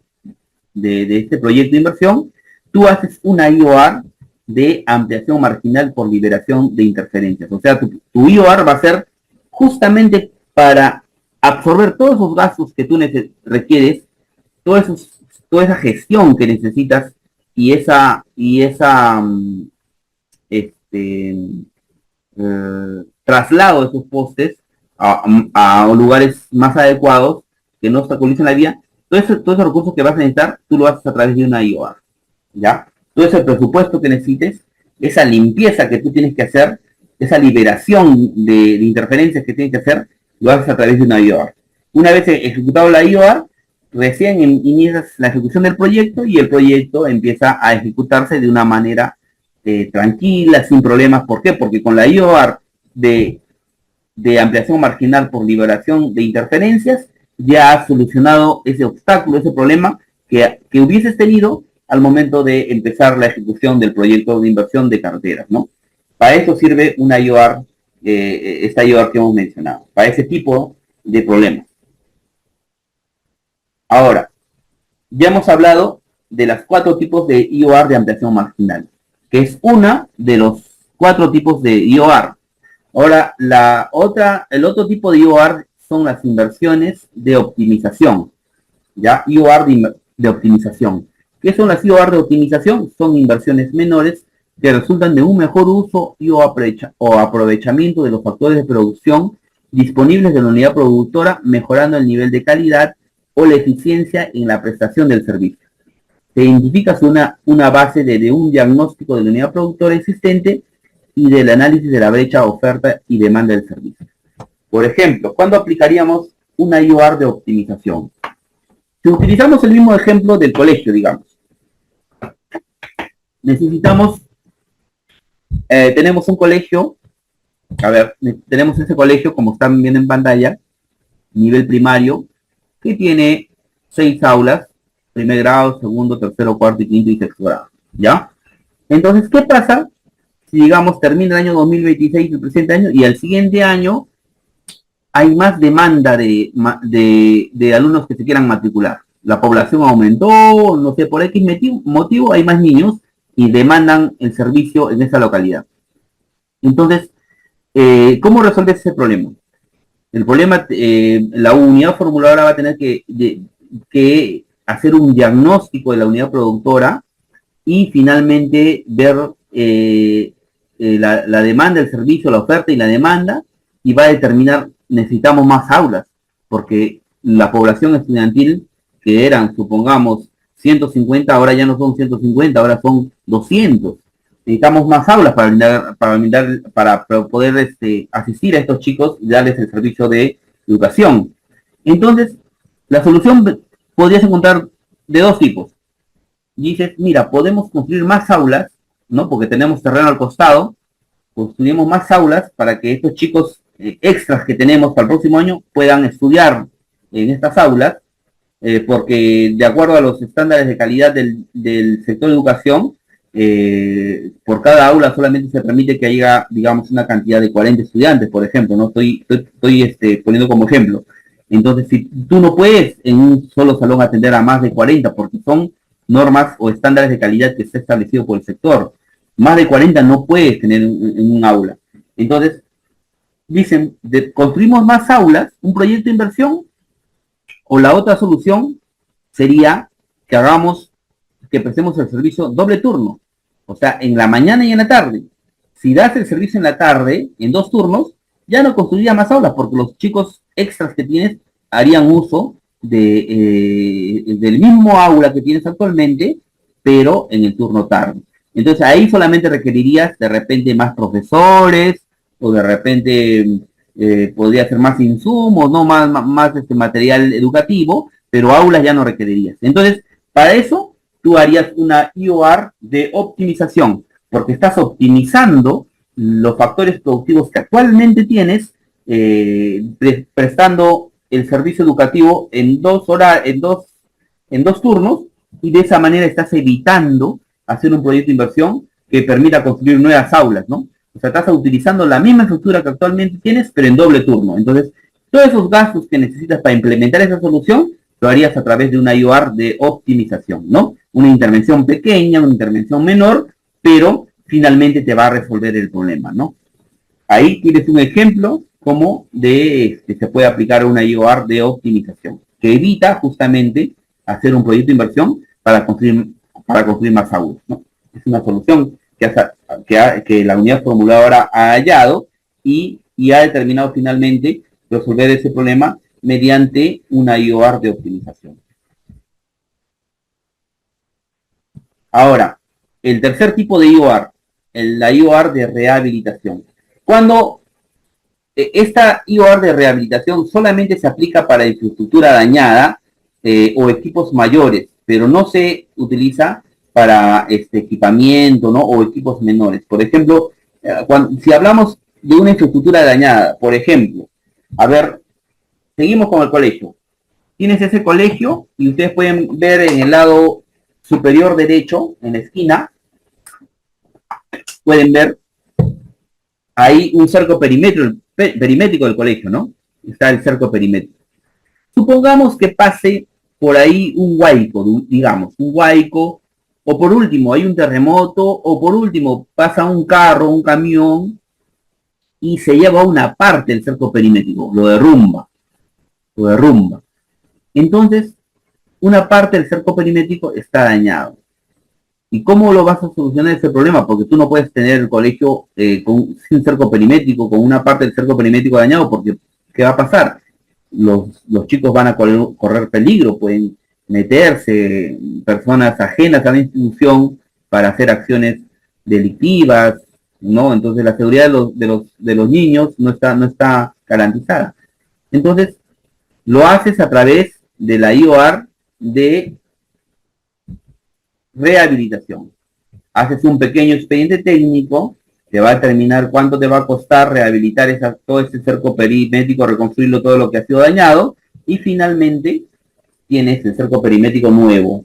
de este proyecto de inversión, tú haces una IOR de ampliación marginal por liberación de interferencias. O sea, tu IOR va a ser justamente para absorber todos esos gastos que tú requieres, toda esa gestión que necesitas y traslado de esos postes a lugares más adecuados que no obstaculicen la vía. Todos esos recursos que vas a necesitar, tú lo haces a través de una IOR, ¿ya? Todo ese presupuesto que necesites, esa limpieza que tú tienes que hacer, esa liberación de interferencias que tienes que hacer, lo haces a través de una IOR. Una vez ejecutado la IOR, recién inicias la ejecución del proyecto y el proyecto empieza a ejecutarse de una manera tranquila, sin problemas. ¿Por qué? Porque con la IOR de ampliación marginal por liberación de interferencias, ya has solucionado ese obstáculo, ese problema que hubieses tenido al momento de empezar la ejecución del proyecto de inversión de carreteras, ¿no? Para eso sirve una IOR, esta IOR que hemos mencionado, para ese tipo de problemas. Ahora, ya hemos hablado de los 4 tipos de IOR de ampliación marginal, que es una de los 4 tipos de IOR. Ahora, el otro tipo de IOR son las inversiones de optimización, ¿ya? IOR de optimización. ¿Qué son las IOR de optimización? Son inversiones menores que resultan de un mejor uso y o aprovechamiento de los factores de producción disponibles de la unidad productora, mejorando el nivel de calidad o la eficiencia en la prestación del servicio. Se identifica una base de un diagnóstico de la unidad productora existente y del análisis de la brecha oferta y demanda del servicio. Por ejemplo, ¿cuándo aplicaríamos una IOR de optimización? Si utilizamos el mismo ejemplo del colegio, digamos, necesitamos, tenemos un colegio, a ver, tenemos ese colegio, como están viendo en pantalla, nivel primario, que tiene 6 aulas, primer grado, segundo, tercero, cuarto y quinto y sexto grado, ¿ya? Entonces, ¿qué pasa si, digamos, termina el año 2026, el presente año, y al siguiente año hay más demanda de alumnos que se quieran matricular? La población aumentó, no sé, por X motivo hay más niños y demandan el servicio en esa localidad. Entonces, ¿cómo resolver ese problema? El problema, la unidad formuladora va a tener que hacer un diagnóstico de la unidad productora y finalmente ver la demanda, el servicio, la oferta y la demanda, y va a determinar, necesitamos más aulas, porque la población estudiantil, que eran, supongamos, 150, ahora ya no son 150, ahora son 200. Necesitamos más aulas para poder asistir a estos chicos y darles el servicio de educación. Entonces, la solución podrías encontrar de dos tipos. Dices, mira, podemos construir más aulas, ¿no? Porque tenemos terreno al costado, construimos más aulas para que estos chicos extras que tenemos para el próximo año puedan estudiar en estas aulas, porque de acuerdo a los estándares de calidad del sector de educación, por cada aula solamente se permite que haya, digamos, una cantidad de 40 estudiantes, por ejemplo, ¿no? Estoy poniendo como ejemplo. Entonces, si tú no puedes en un solo salón atender a más de 40, porque son normas o estándares de calidad que está establecido por el sector, más de 40 no puedes tener en un aula. Entonces, dicen, construimos más aulas, un proyecto de inversión, o la otra solución sería que prestemos el servicio doble turno, o sea, en la mañana y en la tarde. Si das el servicio en la tarde, en 2 turnos, ya no construiría más aulas, porque los chicos extras que tienes harían uso del mismo aula que tienes actualmente, pero en el turno tarde. Entonces ahí solamente requerirías de repente más profesores, o de repente podría ser más insumos, no más material educativo, pero aulas ya no requerirías. Entonces, para eso tú harías una IOR de optimización, porque estás optimizando los factores productivos que actualmente tienes, prestando el servicio educativo en dos turnos, y de esa manera estás evitando hacer un proyecto de inversión que permita construir nuevas aulas, ¿no? O sea, estás utilizando la misma estructura que actualmente tienes, pero en doble turno. Entonces, todos esos gastos que necesitas para implementar esa solución, lo harías a través de una IOR de optimización, ¿no? Una intervención pequeña, una intervención menor, pero finalmente te va a resolver el problema, ¿no? Ahí tienes un ejemplo como se puede aplicar una IOR de optimización, que evita justamente hacer un proyecto de inversión para construir más aulas, ¿no? Es una solución que la unidad formuladora ha hallado y ha determinado finalmente resolver ese problema mediante una IOR de optimización. Ahora, el tercer tipo de IOR, la IOR de rehabilitación. Cuando esta IOR de rehabilitación solamente se aplica para infraestructura dañada o equipos mayores, pero no se utiliza para equipamiento, ¿no? O equipos menores. Por ejemplo, si hablamos de una infraestructura dañada, por ejemplo, a ver, seguimos con el colegio. Tienes ese colegio y ustedes pueden ver en el lado superior derecho, en la esquina, pueden ver ahí un cerco perimétrico del colegio, ¿no? Está el cerco perimétrico. Supongamos que pase por ahí un huaico, digamos, un huaico, o por último hay un terremoto, o por último pasa un carro, un camión, y se lleva una parte del cerco perimétrico, lo derrumba. Entonces, una parte del cerco perimétrico está dañado. ¿Y cómo lo vas a solucionar ese problema? Porque tú no puedes tener el colegio sin cerco perimétrico, con una parte del cerco perimétrico dañado, porque ¿qué va a pasar? los chicos van a correr peligro, pueden meterse personas ajenas a la institución para hacer acciones delictivas, ¿no? Entonces la seguridad de los niños no está garantizada. Entonces, lo haces a través de la IOR de rehabilitación. Haces un pequeño expediente técnico, te va a determinar cuánto te va a costar rehabilitar todo ese cerco perimétrico, reconstruirlo todo lo que ha sido dañado, y finalmente tienes el cerco perimétrico nuevo,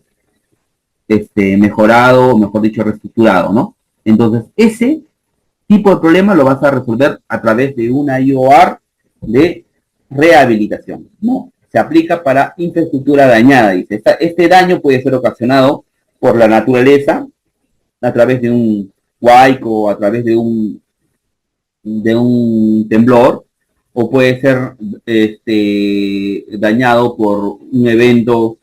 mejorado, mejor dicho, reestructurado, ¿no? Entonces, ese tipo de problema lo vas a resolver a través de una IOR de rehabilitación, ¿no? Se aplica para infraestructura dañada, dice. Este daño puede ser ocasionado por la naturaleza, a través de un huaico, a través de un temblor, o puede ser dañado por un evento,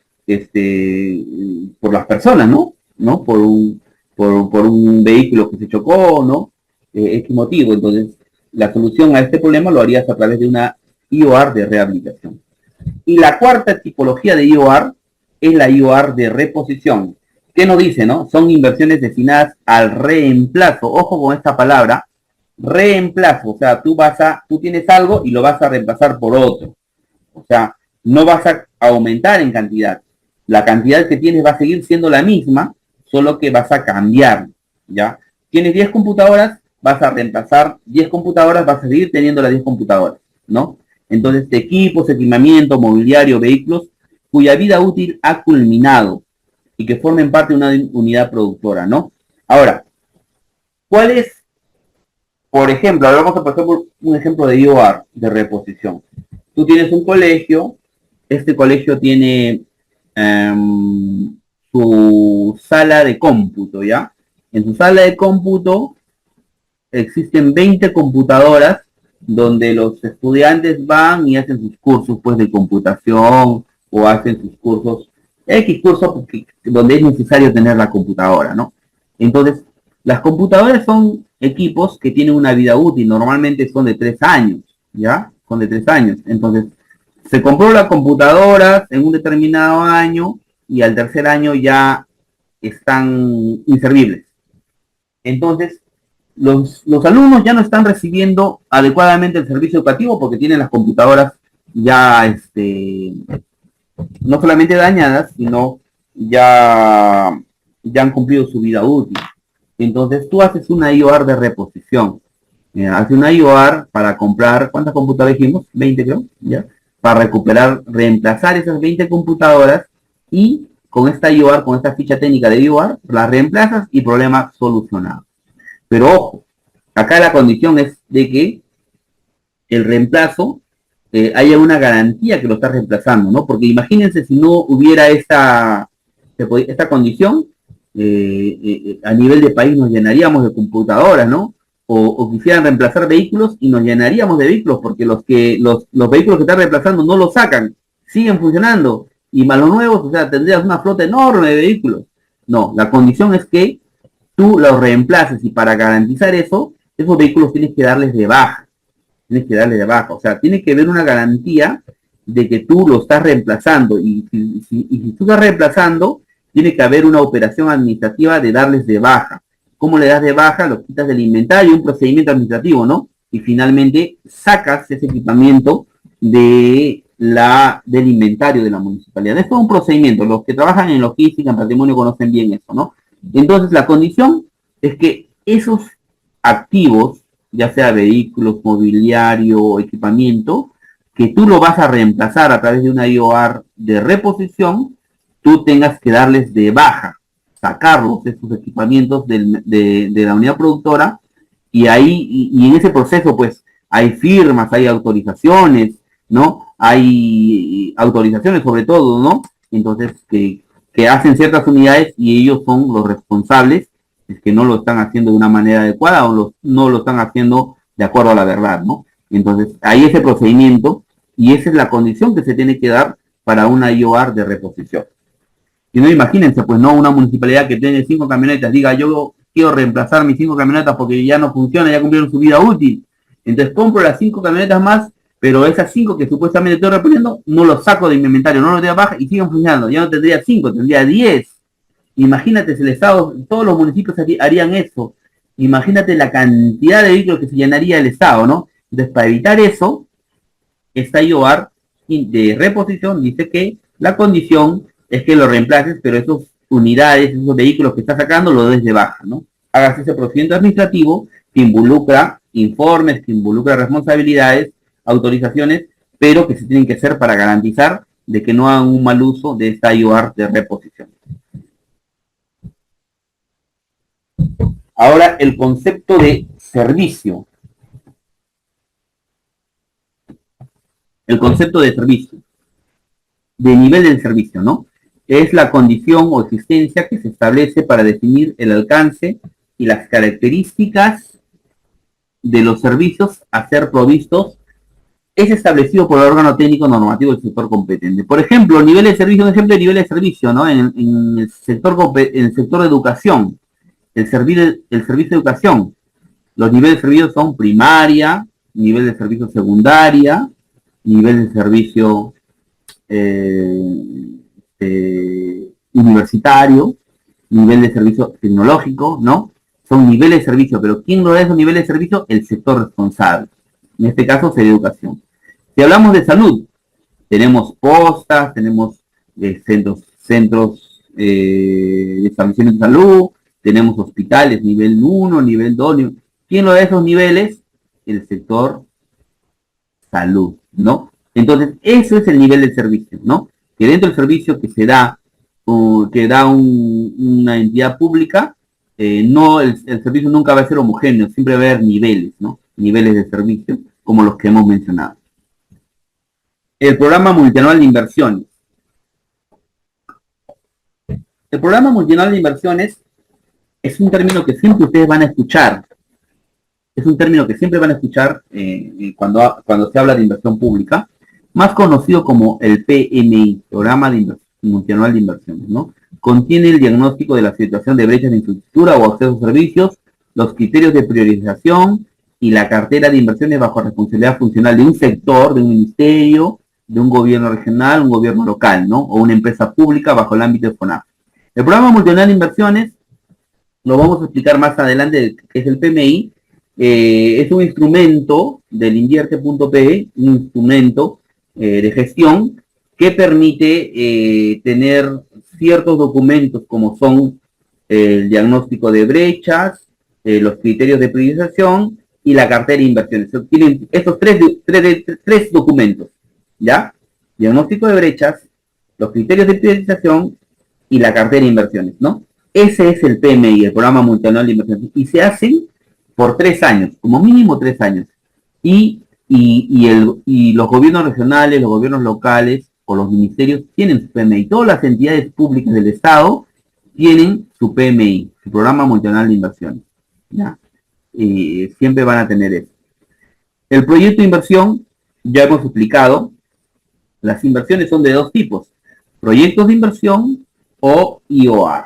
por las personas, ¿no? Por un vehículo que se chocó, ¿no? X motivo. Entonces, la solución a este problema lo harías a través de una IOR de rehabilitación. Y la cuarta tipología de IOR es la IOR de reposición. ¿Qué nos dice, no? Son inversiones destinadas al reemplazo. Ojo con esta palabra, reemplazo. O sea, tú tienes algo y lo vas a reemplazar por otro. O sea, no vas a aumentar en cantidad. La cantidad que tienes va a seguir siendo la misma, solo que vas a cambiar, ¿ya? Tienes 10 computadoras, vas a reemplazar 10 computadoras, vas a seguir teniendo las 10 computadoras, ¿no? Entonces, equipos, equipamiento, mobiliario, vehículos, cuya vida útil ha culminado y que formen parte de una unidad productora, ¿no? Ahora, ¿cuál es, por ejemplo, ahora vamos a pasar por un ejemplo de IOR, de reposición. Tú tienes un colegio, este colegio tiene su sala de cómputo, ¿ya? En su sala de cómputo existen 20 computadoras donde los estudiantes van y hacen sus cursos, pues, de computación, o hacen sus cursos, X cursos donde es necesario tener la computadora, ¿no? Entonces, las computadoras son equipos que tienen una vida útil, normalmente son de 3 años, ¿ya? Son de 3 años. Entonces, se compró las computadoras en un determinado año y al tercer año ya están inservibles. Entonces, los alumnos ya no están recibiendo adecuadamente el servicio educativo porque tienen las computadoras ya no solamente dañadas, sino ya han cumplido su vida útil. Entonces tú haces una IOR de reposición. Haces una IOR para comprar, ¿cuántas computadoras dijimos? 20 creo, ¿ya? Para recuperar, reemplazar esas 20 computadoras, y con esta IOR, con esta ficha técnica de IOR, las reemplazas y problema solucionado. Pero ojo, acá la condición es de que el reemplazo haya una garantía que lo está reemplazando, ¿no? Porque imagínense si no hubiera esta condición, a nivel de país nos llenaríamos de computadoras, ¿no? O quisieran reemplazar vehículos y nos llenaríamos de vehículos, porque los vehículos que están reemplazando no los sacan, siguen funcionando, y más los nuevos, o sea, tendrías una flota enorme de vehículos. No, la condición es que tú los reemplaces, y para garantizar eso, esos vehículos tienes que darles de baja. O sea, tiene que haber una garantía de que tú lo estás reemplazando, y si tú estás reemplazando, tiene que haber una operación administrativa de darles de baja. ¿Cómo le das de baja? Los quitas del inventario, un procedimiento administrativo, ¿no? Y finalmente sacas ese equipamiento del inventario de la municipalidad. Esto es un procedimiento. Los que trabajan en logística, en patrimonio, conocen bien eso, ¿no? Entonces, la condición es que esos activos, ya sea vehículos, mobiliario, equipamiento, que tú lo vas a reemplazar a través de una IOR de reposición, tú tengas que darles de baja, sacarlos, esos equipamientos de la unidad productora, y ahí, y en ese proceso, pues, hay firmas, hay autorizaciones, ¿no? Hay autorizaciones sobre todo, ¿no? Entonces, que hacen ciertas unidades, y ellos son los responsables, es que no lo están haciendo de una manera adecuada, o no lo están haciendo de acuerdo a la verdad, ¿no? Entonces, hay ese procedimiento, y esa es la condición que se tiene que dar para una IOR de reposición. Y no, imagínense, pues, no, una municipalidad que tiene 5 camionetas, diga, yo quiero reemplazar mis 5 camionetas porque ya no funcionan, ya cumplieron su vida útil. Entonces compro las 5 camionetas más pero esas 5 que supuestamente estoy reponiendo, no los saco de mi inventario, no los doy a baja y siguen funcionando. Ya no tendría 5, tendría 10. Imagínate si el Estado, todos los municipios harían eso. Imagínate la cantidad de vehículos que se llenaría el Estado, ¿no? Entonces, para evitar eso, esta IOAR de reposición dice que la condición es que lo reemplaces, pero esas unidades, esos vehículos que estás sacando, lo des de baja, ¿no? Hagas ese procedimiento administrativo que involucra informes, que involucra responsabilidades, autorizaciones, pero que se tienen que hacer para garantizar de que no hagan un mal uso de esta IOAR de reposición. Ahora, el concepto de servicio. El concepto de servicio, de nivel del servicio, ¿no? Es la condición o existencia que se establece para definir el alcance y las características de los servicios a ser provistos. Es establecido por el órgano técnico normativo del sector competente. Por ejemplo, nivel de servicio, un ejemplo de nivel de servicio, ¿no? En el sector de educación, el servicio de educación, los niveles de servicio son primaria, nivel de servicio secundaria, nivel de servicio universitario, nivel de servicio tecnológico, ¿no? Son niveles de servicio, pero ¿quién lo da esos niveles de servicio? El sector responsable. En este caso sería educación. Si hablamos de salud, tenemos postas, tenemos centros de establecimiento de salud, tenemos hospitales nivel 1, nivel 2. ¿Quién lo da esos niveles? El sector salud, ¿no? Entonces, eso es el nivel del servicio, ¿no? Que dentro del servicio que se da, una entidad pública, no, el servicio nunca va a ser homogéneo, siempre va a haber niveles, ¿no? Niveles de servicio, como los que hemos mencionado. El programa multianual de inversiones. El programa multianual de inversiones es un término que siempre ustedes van a escuchar. Es un término que siempre van a escuchar cuando se habla de inversión pública, más conocido como el PMI, Programa Multianual de Inversiones, ¿no? Contiene el diagnóstico de la situación de brechas de infraestructura o acceso a servicios, los criterios de priorización y la cartera de inversiones bajo responsabilidad funcional de un sector, de un ministerio, de un gobierno regional, un gobierno local, ¿no? O una empresa pública bajo el ámbito de FONAF. El Programa Multianual de Inversiones, lo vamos a explicar más adelante, que es el PMI, es un instrumento del invierte.pe, un instrumento de gestión que permite tener ciertos documentos como son el diagnóstico de brechas, los criterios de priorización y la cartera de inversiones. Tienen estos tres documentos, ¿ya? Diagnóstico de brechas, los criterios de priorización y la cartera de inversiones, ¿no? Ese es el PMI, el Programa Multianual de Inversiones, y se hacen por 3 años, como mínimo 3 años. Y los gobiernos regionales, los gobiernos locales o los ministerios tienen su PMI. Todas las entidades públicas del Estado tienen su PMI, su Programa Multianual de Inversiones, ¿ya? Siempre van a tener eso. El proyecto de inversión, ya hemos explicado, las inversiones son de 2 tipos, proyectos de inversión o IOR.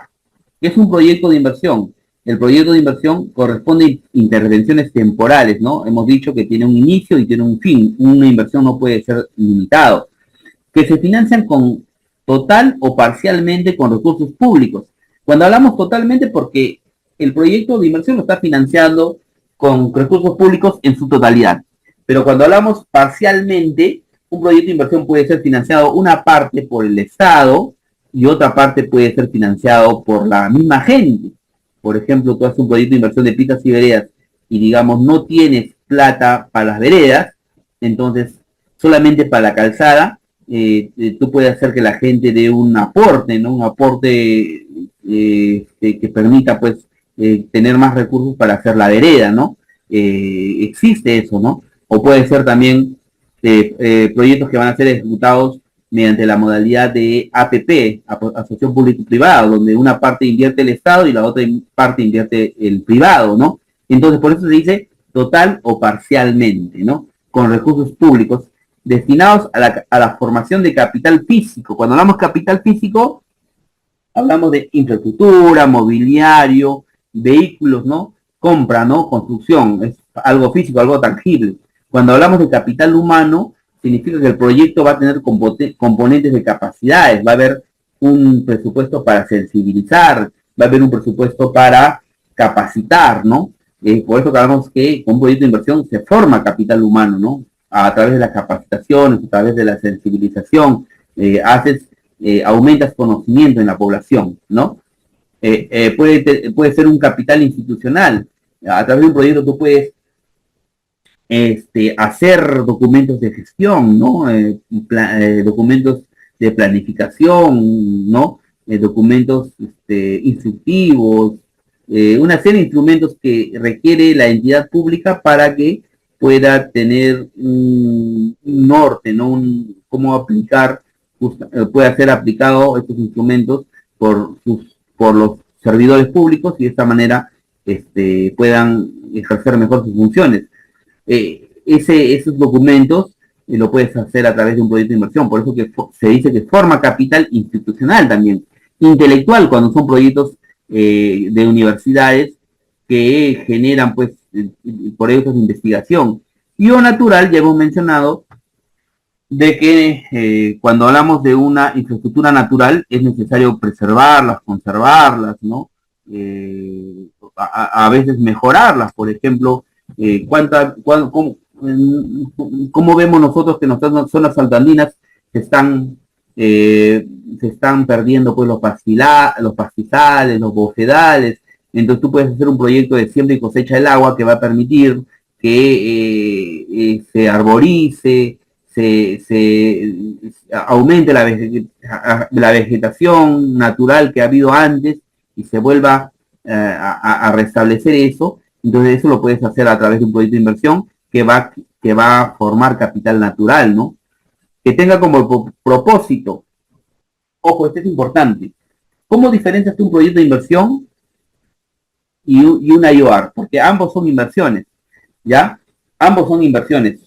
¿Qué es un proyecto de inversión? El proyecto de inversión corresponde a intervenciones temporales, ¿no? Hemos dicho que tiene un inicio y tiene un fin. Una inversión no puede ser limitado. Que se financian total o parcialmente con recursos públicos. Cuando hablamos totalmente, porque el proyecto de inversión lo está financiando con recursos públicos en su totalidad. Pero cuando hablamos parcialmente, un proyecto de inversión puede ser financiado una parte por el Estado y otra parte puede ser financiado por la misma gente. Por ejemplo, tú haces un proyecto de inversión de pistas y veredas y, digamos, no tienes plata para las veredas, entonces solamente para la calzada, tú puedes hacer que la gente dé un aporte, ¿no? Un aporte que permita, pues, tener más recursos para hacer la vereda, ¿no? Existe eso, ¿no? O puede ser también proyectos que van a ser ejecutados mediante la modalidad de APP, asociación público-privada, donde una parte invierte el Estado y la otra parte invierte el privado, ¿no? Entonces, por eso se dice total o parcialmente, ¿no? Con recursos públicos destinados a la formación de capital físico. Cuando hablamos capital físico, hablamos de infraestructura, mobiliario, vehículos, ¿no? Compra, ¿no? Construcción, es algo físico, algo tangible. Cuando hablamos de capital humano, significa que el proyecto va a tener componentes de capacidades, va a haber un presupuesto para sensibilizar, va a haber un presupuesto para capacitar, ¿no? Por eso hablamos que con un proyecto de inversión se forma capital humano, ¿no? A través de las capacitaciones, a través de la sensibilización, aumentas conocimiento en la población, ¿no? Puede ser un capital institucional. A través de un proyecto tú puedes hacer documentos de gestión, ¿no? Documentos de planificación, ¿no? Documentos instructivos, una serie de instrumentos que requiere la entidad pública para que pueda tener un norte, ¿no? Cómo aplicar, pueda ser aplicado estos instrumentos por los servidores públicos y de esta manera puedan ejercer mejor sus funciones. Esos documentos lo puedes hacer a través de un proyecto de inversión, por eso que se dice que forma capital institucional también, intelectual, cuando son proyectos de universidades que generan pues proyectos de investigación. Y o natural, ya hemos mencionado de que cuando hablamos de una infraestructura natural es necesario preservarlas, conservarlas, ¿no? A veces mejorarlas, por ejemplo, ¿cómo vemos nosotros que nuestras zonas altandinas se están perdiendo pues los pastizales, los bofedales? Entonces tú puedes hacer un proyecto de siembra y cosecha del agua que va a permitir que se arborice, se aumente la vegetación natural que ha habido antes y se vuelva a restablecer eso. Entonces eso lo puedes hacer a través de un proyecto de inversión que va a formar capital natural, ¿no? Que tenga como propósito, ojo, esto es importante, ¿cómo diferencias tú un proyecto de inversión y una IOR? Porque ambos son inversiones, ¿ya? Ambos son inversiones.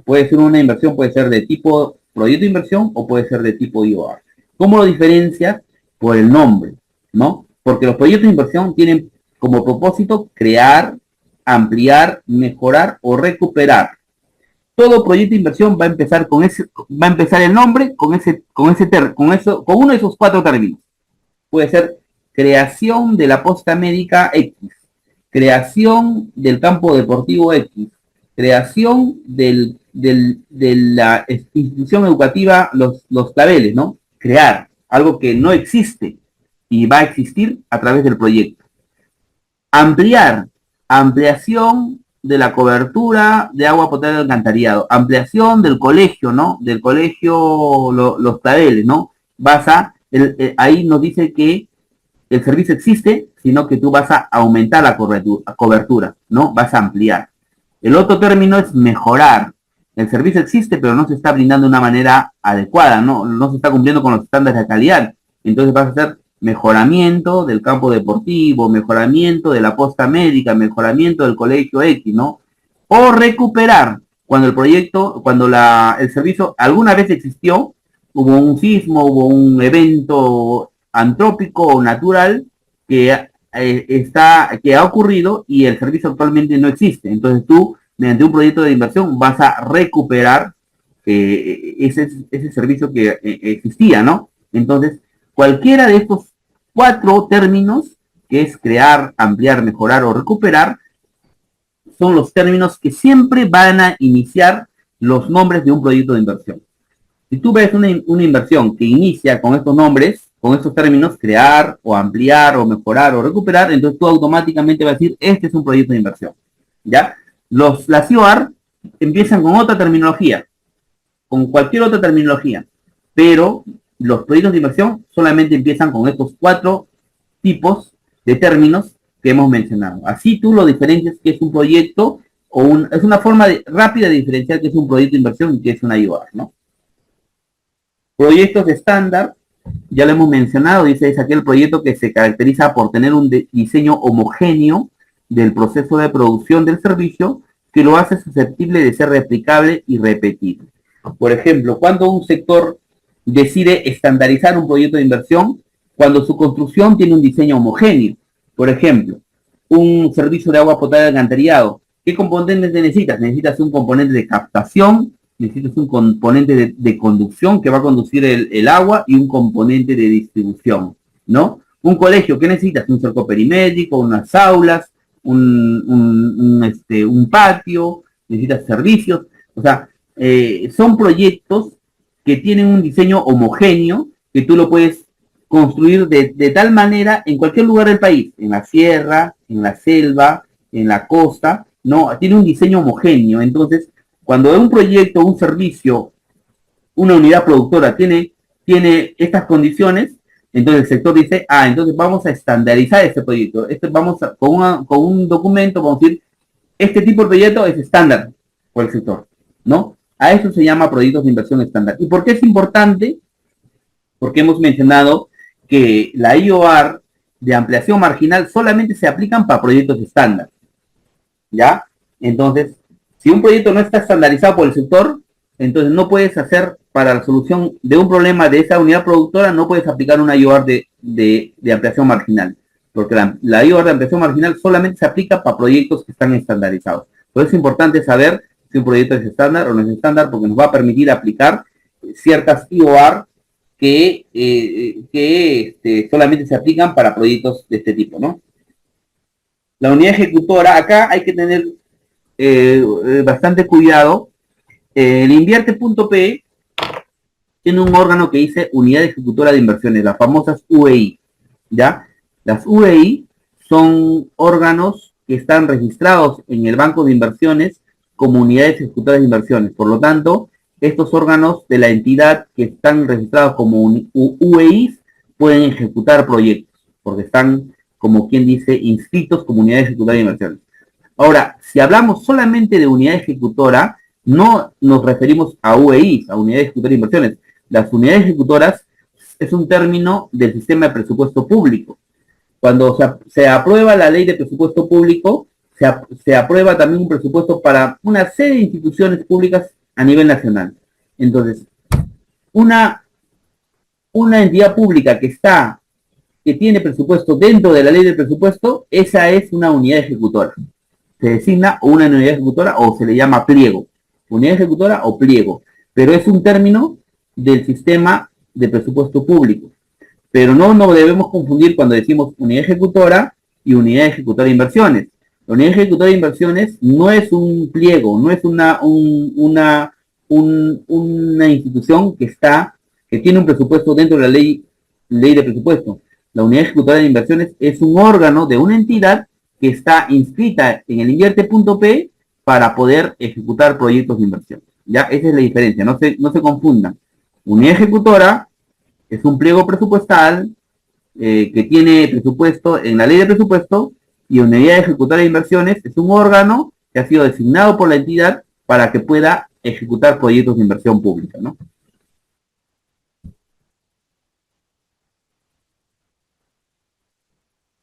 Puede ser una inversión, puede ser de tipo proyecto de inversión o puede ser de tipo IOR. ¿Cómo lo diferencias? Por el nombre, ¿no? Porque los proyectos de inversión tienen como propósito crear, ampliar, mejorar o recuperar. Todo proyecto de inversión va a empezar el nombre con uno de esos 4 términos. Puede ser creación de la posta médica X, creación del campo deportivo X, creación de la institución educativa, los claveles, ¿no? Crear algo que no existe y va a existir a través del proyecto. Ampliación de la cobertura de agua potable de alcantarillado, ampliación del colegio, ¿no? Del colegio Los Claveles, ¿no? Ahí nos dice que el servicio existe, sino que tú vas a aumentar la cobertura, ¿no? Vas a ampliar. El otro término es mejorar. El servicio existe, pero no se está brindando de una manera adecuada, no se está cumpliendo con los estándares de calidad. Entonces vas a hacer mejoramiento del campo deportivo, mejoramiento de la posta médica, mejoramiento del colegio X, ¿no? O recuperar, cuando el servicio alguna vez existió, hubo un sismo, hubo un evento antrópico o natural que ha ocurrido y el servicio actualmente no existe. Entonces tú, mediante un proyecto de inversión, vas a recuperar ese servicio que existía, ¿no? Entonces, cualquiera de estos 4 términos, que es crear, ampliar, mejorar o recuperar, son los términos que siempre van a iniciar los nombres de un proyecto de inversión. Si tú ves una inversión que inicia con estos nombres, con estos términos, crear o ampliar o mejorar o recuperar, entonces tú automáticamente vas a decir, este es un proyecto de inversión, ¿ya? Las IOR empiezan con otra terminología, con cualquier otra terminología, pero los proyectos de inversión solamente empiezan con estos 4 tipos de términos que hemos mencionado. Así tú lo diferencias que es un proyecto es una forma rápida de diferenciar que es un proyecto de inversión y que es una IOR, ¿no? Proyectos estándar, ya lo hemos mencionado, dice, es aquel proyecto que se caracteriza por tener un diseño homogéneo del proceso de producción del servicio que lo hace susceptible de ser replicable y repetible. Por ejemplo, cuando un sector decide estandarizar un proyecto de inversión, cuando su construcción tiene un diseño homogéneo. Por ejemplo, un servicio de agua potable alcantarillado ¿Qué componentes necesitas? Necesitas un componente de captación, necesitas un componente de conducción que va a conducir el agua y un componente de distribución, ¿no? Un colegio, ¿qué necesitas? Un cerco perimétrico, unas aulas, un patio, necesitas servicios, o sea, son proyectos que tienen un diseño homogéneo, que tú lo puedes construir de tal manera en cualquier lugar del país, en la sierra, en la selva, en la costa, no, tiene un diseño homogéneo. Entonces, cuando un proyecto, un servicio, una unidad productora tiene estas condiciones, entonces el sector dice, entonces vamos a estandarizar este proyecto. Con un documento, vamos a decir, este tipo de proyecto es estándar por el sector, ¿no? A eso se llama proyectos de inversión estándar. ¿Y por qué es importante? Porque hemos mencionado que la IOR de ampliación marginal solamente se aplican para proyectos estándar, ¿ya? Entonces, si un proyecto no está estandarizado por el sector, entonces no puedes hacer, para la solución de un problema de esa unidad productora, no puedes aplicar una IOR de ampliación marginal, porque la IOR de ampliación marginal solamente se aplica para proyectos que están estandarizados. Por eso es importante saber si un proyecto es estándar o no es estándar, porque nos va a permitir aplicar ciertas IOR que solamente se aplican para proyectos de este tipo, ¿no? La unidad ejecutora, acá hay que tener bastante cuidado. El invierte.p tiene un órgano que dice Unidad Ejecutora de Inversiones, las famosas UEI, ¿ya? Las UEI son órganos que están registrados en el Banco de Inversiones como unidades ejecutoras de inversiones. Por lo tanto, estos órganos de la entidad que están registrados como UEIs pueden ejecutar proyectos, porque están, como quien dice, inscritos como unidades ejecutoras de inversiones. Ahora, si hablamos solamente de unidad ejecutora, no nos referimos a UEIs, a unidades ejecutoras de inversiones. Las unidades ejecutoras es un término del sistema de presupuesto público. Cuando se aprueba la ley de presupuesto público, se aprueba también un presupuesto para una serie de instituciones públicas a nivel nacional. Entonces, una entidad pública que tiene presupuesto dentro de la ley de presupuesto, esa es una unidad ejecutora. Se designa una unidad ejecutora o se le llama pliego. Unidad ejecutora o pliego. Pero es un término del sistema de presupuesto público. Pero no nos debemos confundir cuando decimos unidad ejecutora y unidad ejecutora de inversiones. La unidad ejecutora de inversiones no es un pliego, no es una institución que tiene un presupuesto dentro de la ley de presupuesto. La unidad ejecutora de inversiones es un órgano de una entidad que está inscrita en el invierte.p para poder ejecutar proyectos de inversión. Ya, esa es la diferencia, no se confundan. Unidad ejecutora es un pliego presupuestal que tiene presupuesto en la ley de presupuesto, y unidad ejecutora de inversiones es un órgano que ha sido designado por la entidad para que pueda ejecutar proyectos de inversión pública, ¿no?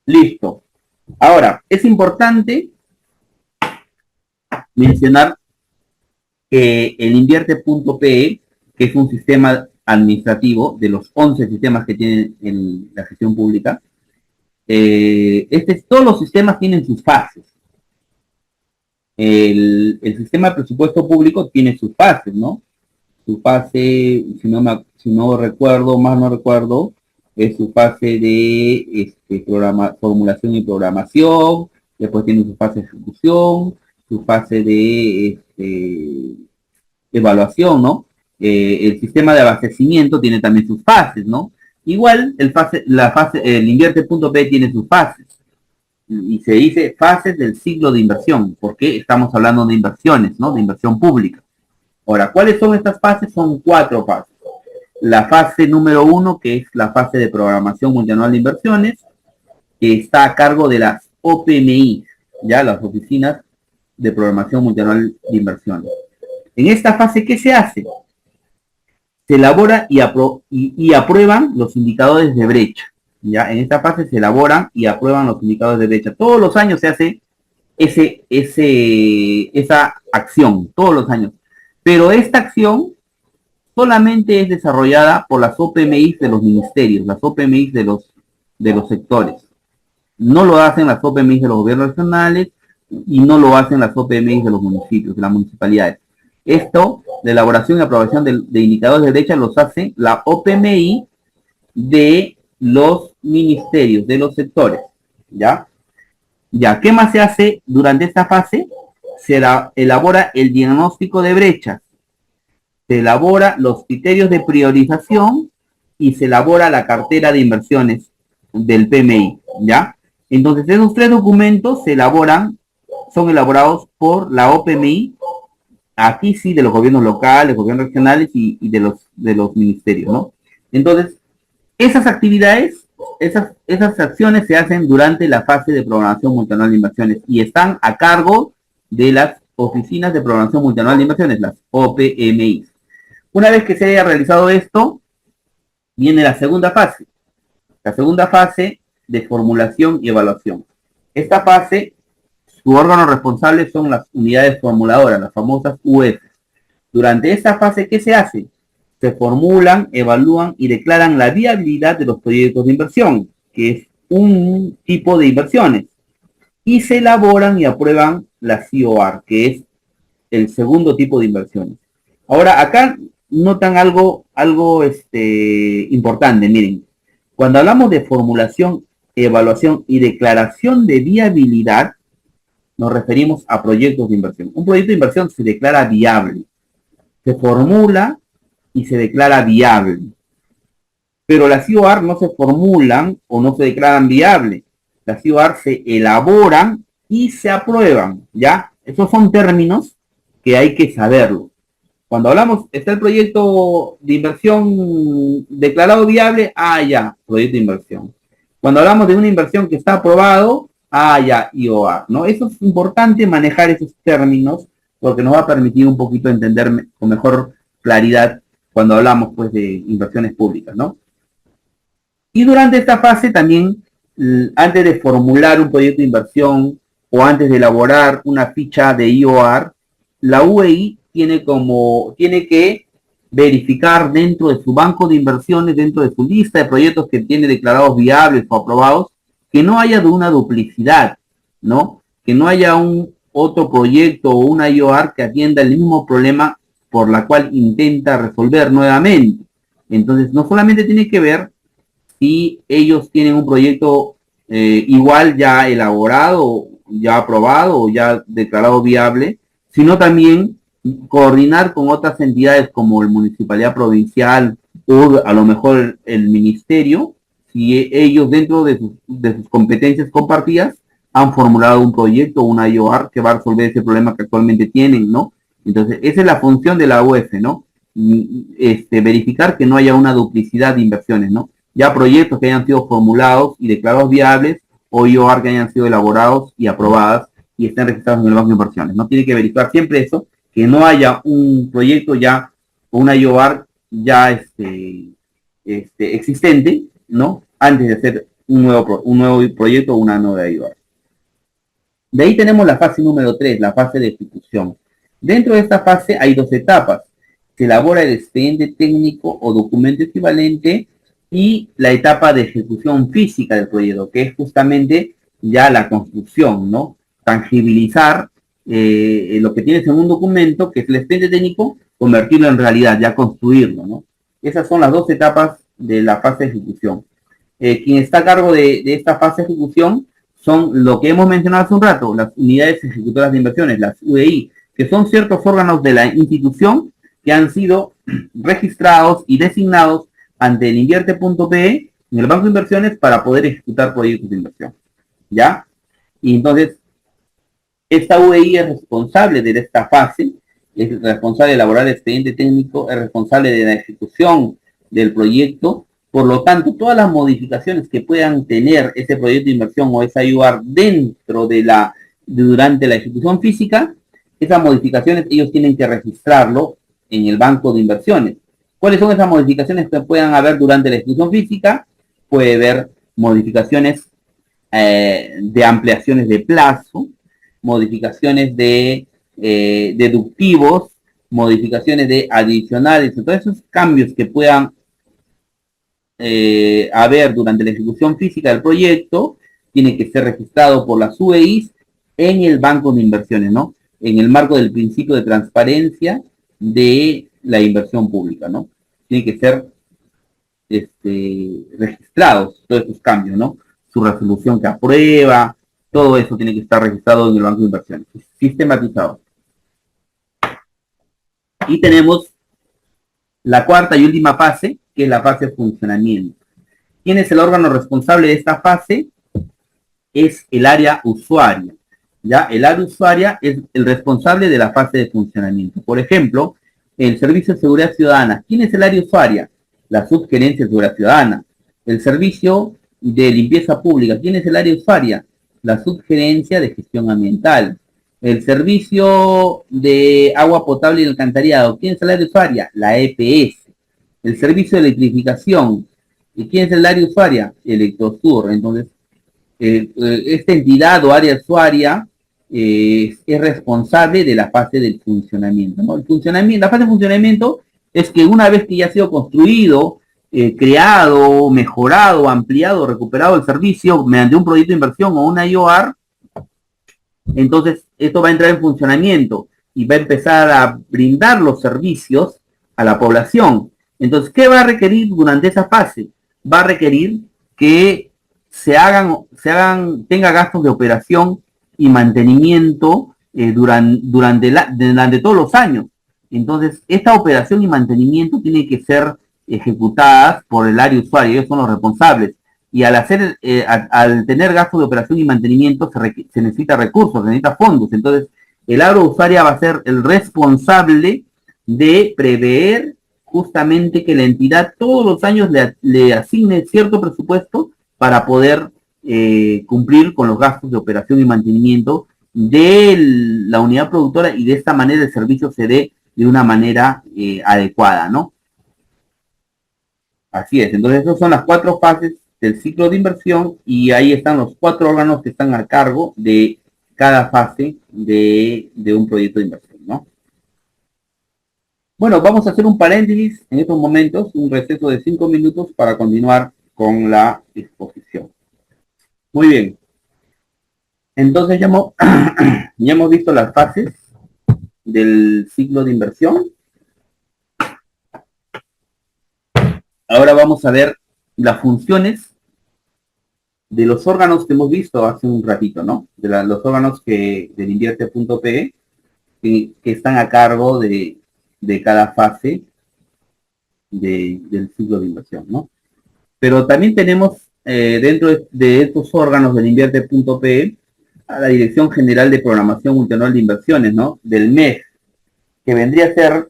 Listo. Ahora, es importante mencionar que el invierte.pe, que es un sistema administrativo de los 11 sistemas que tienen en la gestión pública, todos los sistemas tienen sus fases. El sistema de presupuesto público tiene sus fases, ¿no? Su fase, si no recuerdo, es su fase de formulación y programación, después tiene su fase de ejecución, su fase de evaluación, ¿no? El sistema de abastecimiento tiene también sus fases, ¿no? Igual, el invierte.p tiene sus fases. Y se dice fases del ciclo de inversión, porque estamos hablando de inversiones, ¿no? De inversión pública. Ahora, ¿cuáles son estas fases? Son 4 fases. La fase número 1, que es la fase de programación multianual de inversiones, que está a cargo de las OPMI, ya las oficinas de programación multianual de inversiones. En esta fase, ¿qué se hace? Se elabora y aprueban los indicadores de brecha. ¿Ya? En esta fase se elaboran y aprueban los indicadores de brecha. Todos los años se hace esa acción, todos los años. Pero esta acción solamente es desarrollada por las OPMI de los ministerios, las OPMI de los sectores. No lo hacen las OPMI de los gobiernos regionales, y no lo hacen las OPMI de los municipios, de las municipalidades. Esto, de elaboración y aprobación de indicadores de brecha, los hace la OPMI de los ministerios, de los sectores, ¿ya? Ya, ¿qué más se hace durante esta fase? Se elabora el diagnóstico de brechas, se elabora los criterios de priorización y se elabora la cartera de inversiones del PMI, ¿ya? Entonces, esos tres documentos son elaborados por la OPMI, aquí sí, de los gobiernos locales, gobiernos regionales y de los ministerios, ¿no? Entonces, esas actividades, esas acciones se hacen durante la fase de programación multianual de inversiones y están a cargo de las oficinas de programación multianual de inversiones, las OPMI. Una vez que se haya realizado esto, viene la segunda fase. La segunda fase de formulación y evaluación. Esta fase, su órgano responsable son las unidades formuladoras, las famosas UF. Durante esta fase, ¿qué se hace? Se formulan, evalúan y declaran la viabilidad de los proyectos de inversión, que es un tipo de inversiones, y se elaboran y aprueban la COR, que es el segundo tipo de inversiones. Ahora, acá notan algo importante, miren, cuando hablamos de formulación, evaluación y declaración de viabilidad, nos referimos a proyectos de inversión. Un proyecto de inversión se declara viable, se formula y se declara viable. Pero las COR no se formulan o no se declaran viable. Las COR se elaboran y se aprueban, ¿ya? Esos son términos que hay que saberlo. Cuando hablamos, está el proyecto de inversión declarado viable, ya, proyecto de inversión. Cuando hablamos de una inversión que está aprobado, ya, IOR, ¿no? Eso es importante manejar esos términos porque nos va a permitir un poquito entender con mejor claridad cuando hablamos, pues, de inversiones públicas, ¿no? Y durante esta fase también, antes de formular un proyecto de inversión o antes de elaborar una ficha de IOR, la UEI tiene que verificar dentro de su banco de inversiones, dentro de su lista de proyectos que tiene declarados viables o aprobados, que no haya una duplicidad, ¿no? Que no haya un otro proyecto o una IOR que atienda el mismo problema por la cual intenta resolver nuevamente. Entonces, no solamente tiene que ver si ellos tienen un proyecto igual ya elaborado, ya aprobado o ya declarado viable, sino también coordinar con otras entidades como el municipalidad provincial o a lo mejor el ministerio, si ellos dentro de sus competencias compartidas han formulado un proyecto o una IOR que va a resolver ese problema que actualmente tienen, ¿no? Entonces, esa es la función de la UF, ¿no? Verificar que no haya una duplicidad de inversiones, ¿no? Ya proyectos que hayan sido formulados y declarados viables o IOR que hayan sido elaborados y aprobadas y estén registrados en el banco de inversiones, ¿no? Tiene que verificar siempre eso, que no haya un proyecto ya o una IOR ya existente, ¿no? Antes de hacer un nuevo proyecto o una nueva IOR. De ahí tenemos la fase número 3, la fase de ejecución. Dentro de esta fase hay dos etapas. Se elabora el expediente técnico o documento equivalente y la etapa de ejecución física del proyecto, que es justamente ya la construcción, ¿no? Tangibilizar lo que tienes en un documento, que es el expediente técnico, convertirlo en realidad, ya construirlo, ¿no? Esas son las dos etapas de la fase de ejecución. Quien está a cargo de esta fase de ejecución son lo que hemos mencionado hace un rato, las unidades ejecutoras de inversiones, las UEI, que son ciertos órganos de la institución que han sido registrados y designados ante el invierte.pe en el Banco de Inversiones para poder ejecutar proyectos de inversión, ¿ya? Y entonces, esta UEI es responsable de esta fase, es responsable de elaborar el expediente técnico, es responsable de la ejecución del proyecto. Por lo tanto, todas las modificaciones que puedan tener ese proyecto de inversión o esa IUR dentro durante la ejecución física, esas modificaciones ellos tienen que registrarlo en el banco de inversiones. ¿Cuáles son esas modificaciones que puedan haber durante la ejecución física? Puede haber modificaciones de ampliaciones de plazo, modificaciones de deductivos, modificaciones de adicionales, todos esos cambios que puedan haber durante la ejecución física del proyecto, tiene que ser registrado por las UEIs en el banco de inversiones, ¿no? En el marco del principio de transparencia de la inversión pública, ¿no? Tiene que ser registrados todos esos cambios, ¿no? Su resolución que aprueba, todo eso tiene que estar registrado en el banco de inversiones, sistematizado. Y tenemos la cuarta y última fase, que es la fase de funcionamiento. ¿Quién es el órgano responsable de esta fase? Es el área usuaria. ¿Ya? El área usuaria es el responsable de la fase de funcionamiento. Por ejemplo, el Servicio de Seguridad Ciudadana. ¿Quién es el área usuaria? La Subgerencia de Seguridad Ciudadana. El Servicio de Limpieza Pública. ¿Quién es el área usuaria? La Subgerencia de Gestión Ambiental. El Servicio de Agua Potable y Alcantarillado. ¿Quién es el área usuaria? La EPS. El Servicio de Electrificación. ¿Y quién es el área usuaria? Electrosur. Entonces, esta entidad o área usuaria es responsable de la fase del funcionamiento, ¿no? La fase de funcionamiento es que una vez que ya ha sido construido, creado, mejorado, ampliado, recuperado el servicio mediante un proyecto de inversión o una IOR, entonces esto va a entrar en funcionamiento y va a empezar a brindar los servicios a la población. Entonces, ¿qué va a requerir durante esa fase? Va a requerir que tenga gastos de operación y mantenimiento durante todos los años. Entonces, esta operación y mantenimiento tiene que ser ejecutadas por el área usuaria, ellos son los responsables. Y al tener gastos de operación y mantenimiento se necesita recursos, se necesita fondos. Entonces, el área usuaria va a ser el responsable de prever justamente que la entidad todos los años le asigne cierto presupuesto para poder cumplir con los gastos de operación y mantenimiento de la unidad productora y de esta manera el servicio se dé de una manera adecuada, ¿no? Así es, entonces esas son las 4 fases del ciclo de inversión y ahí están los 4 órganos que están a cargo de cada fase de un proyecto de inversión, ¿no? Bueno, vamos a hacer un paréntesis en estos momentos, un receso de 5 minutos para continuar con la exposición. Muy bien. Entonces ya hemos visto las fases del ciclo de inversión. Ahora vamos a ver las funciones de los órganos que hemos visto hace un ratito, ¿no? Los órganos del invierte.pe que están a cargo de cada fase del ciclo de inversión, ¿no? Pero también tenemos dentro de estos órganos del invierte.pe a la Dirección General de Programación Multianual de Inversiones, ¿no? Del MEF, que vendría a ser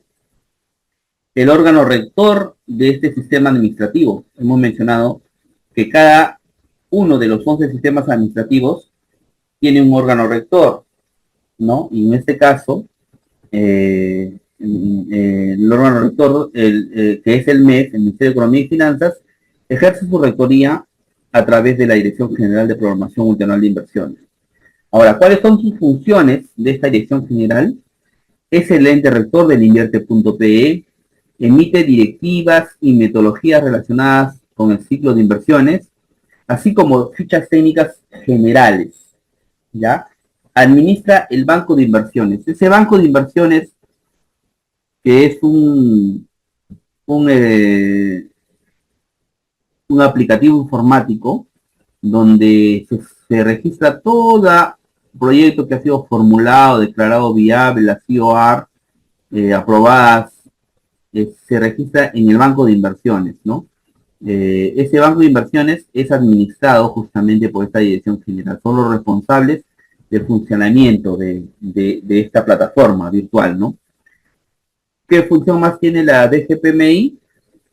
el órgano rector de este sistema administrativo. Hemos mencionado que cada uno de los 11 sistemas administrativos tiene un órgano rector, ¿no? Y en este caso, el órgano rector, que es el MEF, el Ministerio de Economía y Finanzas, ejerce su rectoría a través de la Dirección General de Programación Multianual de Inversiones. Ahora, ¿cuáles son sus funciones de esta Dirección General? Es el ente rector del invierte.pe, emite directivas y metodologías relacionadas con el ciclo de inversiones, así como fichas técnicas generales, ¿ya? Administra el banco de inversiones. Ese banco de inversiones que es un aplicativo informático donde se registra todo proyecto que ha sido formulado, declarado viable, las IOR aprobadas, se registra en el banco de inversiones, ¿no? Ese banco de inversiones es administrado justamente por esta dirección general. Son los responsables del funcionamiento de esta plataforma virtual, ¿no? ¿Qué función más tiene la DGPMI?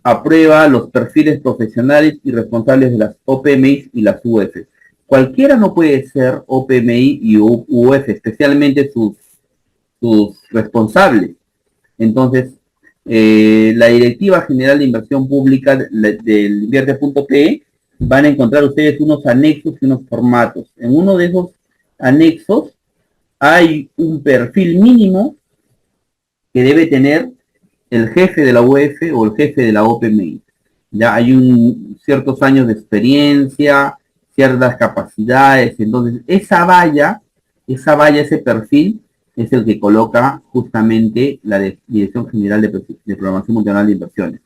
Aprueba los perfiles profesionales y responsables de las OPMI y las UF. Cualquiera no puede ser OPMI y UF, especialmente sus responsables. Entonces, la Directiva General de Inversión Pública del invierte.pe van a encontrar ustedes unos anexos y unos formatos. En uno de esos anexos hay un perfil mínimo que debe tener el jefe de la UF o el jefe de la OPMI. Ya hay ciertos años de experiencia, ciertas capacidades, entonces esa valla esa valla, ese perfil, es el que coloca justamente la Dirección General de Programación Multianual de Inversiones.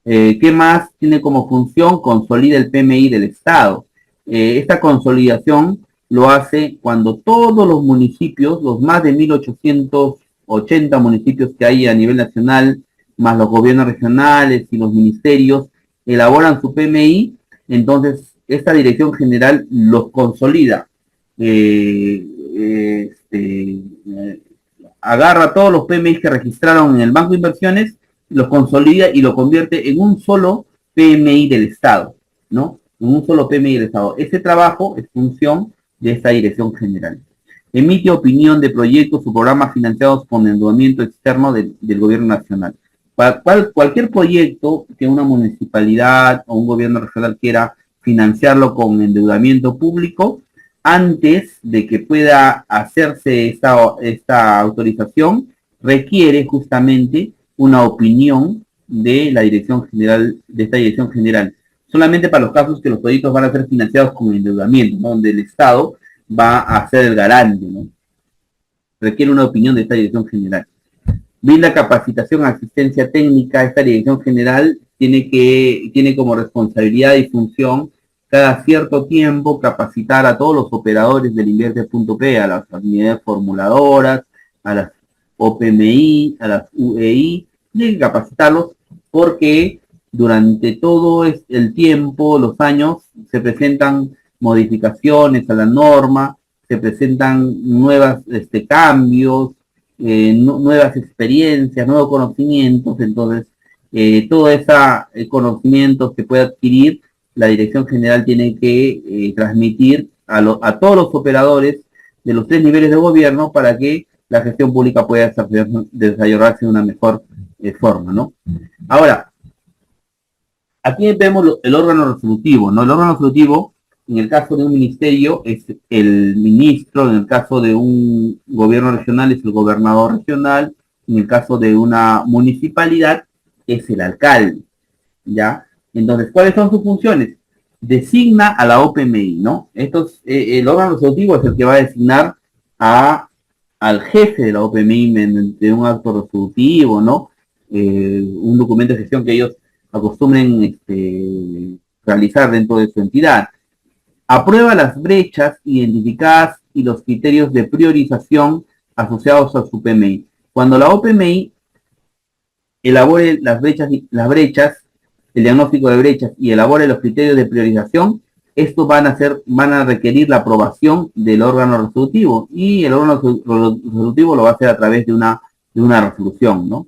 ¿Qué más tiene como función? Consolida el PMI del Estado. Esta consolidación lo hace cuando todos los municipios, los más de 1880 municipios que hay a nivel nacional, más los gobiernos regionales y los ministerios, elaboran su PMI, entonces esta dirección general los consolida. Agarra todos los PMI que registraron en el Banco de Inversiones, los consolida y lo convierte en un solo PMI del Estado, ¿no? En un solo PMI del Estado. Ese trabajo es función de esta dirección general. Emite opinión de proyectos o programas financiados con endeudamiento externo del gobierno nacional. Cualquier proyecto que una municipalidad o un gobierno regional quiera financiarlo con endeudamiento público, antes de que pueda hacerse esta autorización, requiere justamente una opinión de la dirección general, de esta dirección general. Solamente para los casos que los proyectos van a ser financiados con endeudamiento, ¿no? Donde el Estado va a ser el garante, ¿no? Requiere una opinión de esta dirección general. Brinda capacitación, asistencia técnica. Esta dirección general tiene como responsabilidad y función cada cierto tiempo capacitar a todos los operadores del Invierte.p, a las unidades formuladoras, a las OPMI, a las UEI, tiene que capacitarlos porque durante todo el tiempo, los años, se presentan modificaciones a la norma, se presentan nuevos cambios, nuevas experiencias, nuevos conocimientos, entonces todo ese conocimiento que puede adquirir, la Dirección General tiene que transmitir a todos los operadores de los 3 niveles de gobierno para que la gestión pública pueda desarrollarse de una mejor forma, ¿no? Ahora, aquí vemos el órgano resolutivo, ¿no? El órgano resolutivo, en el caso de un ministerio, es el ministro; en el caso de un gobierno regional, es el gobernador regional; en el caso de una municipalidad, es el alcalde, ¿ya? Entonces, ¿cuáles son sus funciones? Designa a la OPMI, ¿no? El órgano resolutivo es el que va a designar al jefe de la OPMI mediante un acto resolutivo, ¿no? Un documento de gestión que ellos acostumbren realizar dentro de su entidad. Aprueba las brechas identificadas y los criterios de priorización asociados a su PMI. Cuando la OPMI elabore las brechas, el diagnóstico de brechas, y elabore los criterios de priorización, estos van a requerir la aprobación del órgano resolutivo, y el órgano resolutivo lo va a hacer a través de una resolución, ¿no?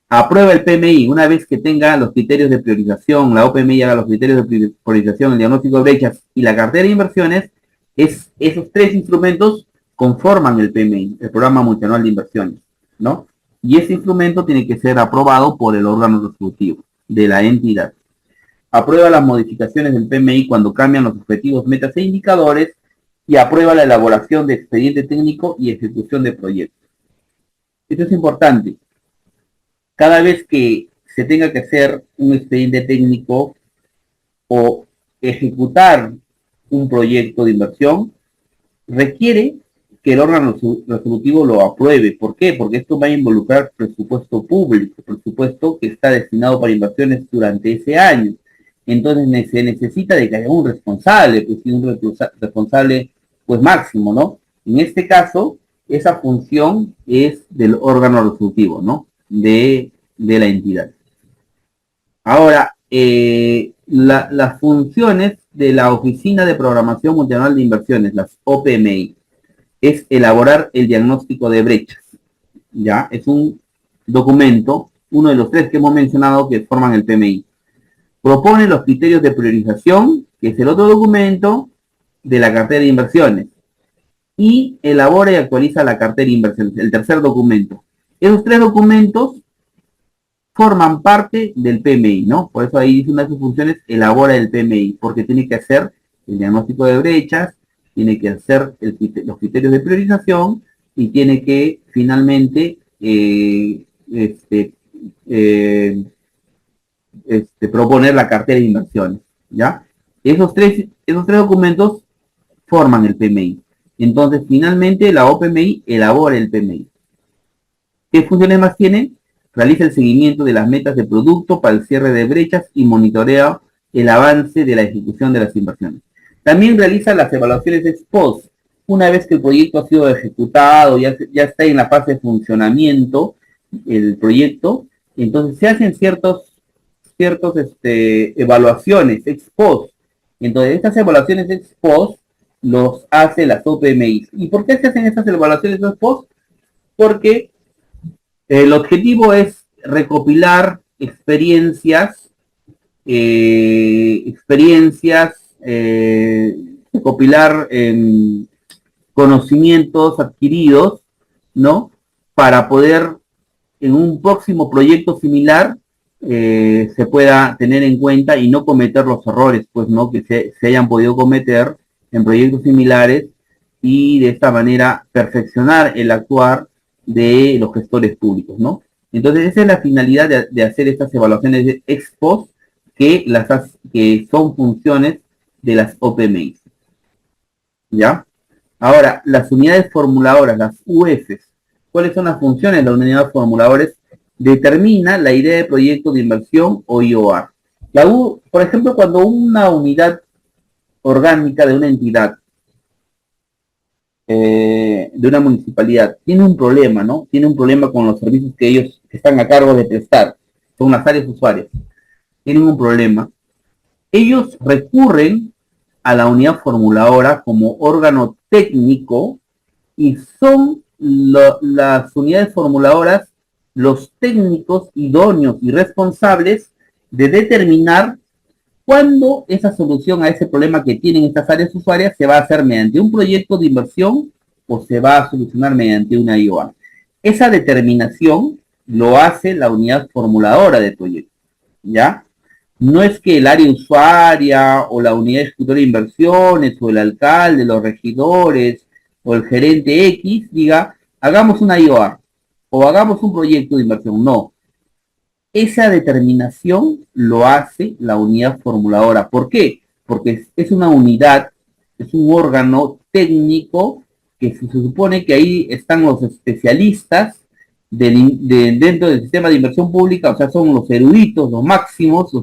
Aprueba el PMI. Una vez que tenga los criterios de priorización, la OPMI haga los criterios de priorización, el diagnóstico de brechas y la cartera de inversiones, esos 3 instrumentos conforman el PMI, el Programa Multianual de Inversiones, ¿no? Y ese instrumento tiene que ser aprobado por el órgano resolutivo de la entidad. Aprueba las modificaciones del PMI cuando cambian los objetivos, metas e indicadores, y aprueba la elaboración de expediente técnico y ejecución de proyectos. Esto es importante. Cada vez que se tenga que hacer un expediente técnico o ejecutar un proyecto de inversión, requiere que el órgano resolutivo lo apruebe. ¿Por qué? Porque esto va a involucrar presupuesto público, presupuesto que está destinado para inversiones durante ese año. Entonces se necesita de que haya un responsable, pues un responsable pues máximo, ¿no? En este caso, esa función es del órgano resolutivo, ¿no? De la entidad. Ahora, las funciones de la Oficina de Programación Multianual de Inversiones, las OPMI, es elaborar el diagnóstico de brechas, ¿ya? Es un documento, uno de los 3 que hemos mencionado que forman el PMI. Propone los criterios de priorización, que es el otro documento de la cartera de inversiones, y elabora y actualiza la cartera de inversiones, el tercer documento. Esos 3 documentos forman parte del PMI, ¿no? Por eso ahí dice una de sus funciones, elabora el PMI, porque tiene que hacer el diagnóstico de brechas, tiene que hacer los criterios de priorización, y tiene que finalmente proponer la cartera de inversiones, ¿ya? Esos tres documentos forman el PMI. Entonces, finalmente, la OPMI elabora el PMI. ¿Qué funciones más tiene? Realiza el seguimiento de las metas de producto para el cierre de brechas y monitorea el avance de la ejecución de las inversiones. También realiza las evaluaciones ex post. Una vez que el proyecto ha sido ejecutado, ya está en la fase de funcionamiento, el proyecto, entonces se hacen ciertas evaluaciones ex post. Entonces, estas evaluaciones ex post los hace las OPMI. ¿Y por qué se hacen estas evaluaciones ex post? Porque el objetivo es recopilar experiencias, recopilar conocimientos adquiridos, ¿no? Para poder en un próximo proyecto similar se pueda tener en cuenta y no cometer los errores, pues, ¿no? Que se hayan podido cometer en proyectos similares y de esta manera perfeccionar el actuar de los gestores públicos, ¿no? Entonces, esa es la finalidad de hacer estas evaluaciones de ex post que son funciones de las OPMI. ¿Ya? Ahora, las unidades formuladoras, las UFs, ¿cuáles son las funciones de las unidades formuladoras? Determina la idea de proyecto de inversión o IOR. La U, por ejemplo, cuando una unidad orgánica de una entidad, de una municipalidad, tiene un problema, ¿no? Tiene un problema con los servicios que ellos están a cargo de prestar, son las áreas usuarias, tienen un problema. Ellos recurren a la unidad formuladora como órgano técnico y son las unidades formuladoras los técnicos idóneos y responsables de determinar cuándo esa solución a ese problema que tienen estas áreas usuarias se va a hacer mediante un proyecto de inversión o se va a solucionar mediante una IOA. Esa determinación lo hace la unidad formuladora de proyecto, ¿ya? No es que el área usuaria o la unidad ejecutora de inversiones o el alcalde, los regidores o el gerente X diga, hagamos una IOA o hagamos un proyecto de inversión. No. Esa determinación lo hace la unidad formuladora. ¿Por qué? Porque es una unidad, es un órgano técnico que se supone que ahí están los especialistas dentro del sistema de inversión pública, o sea, son los eruditos, los máximos,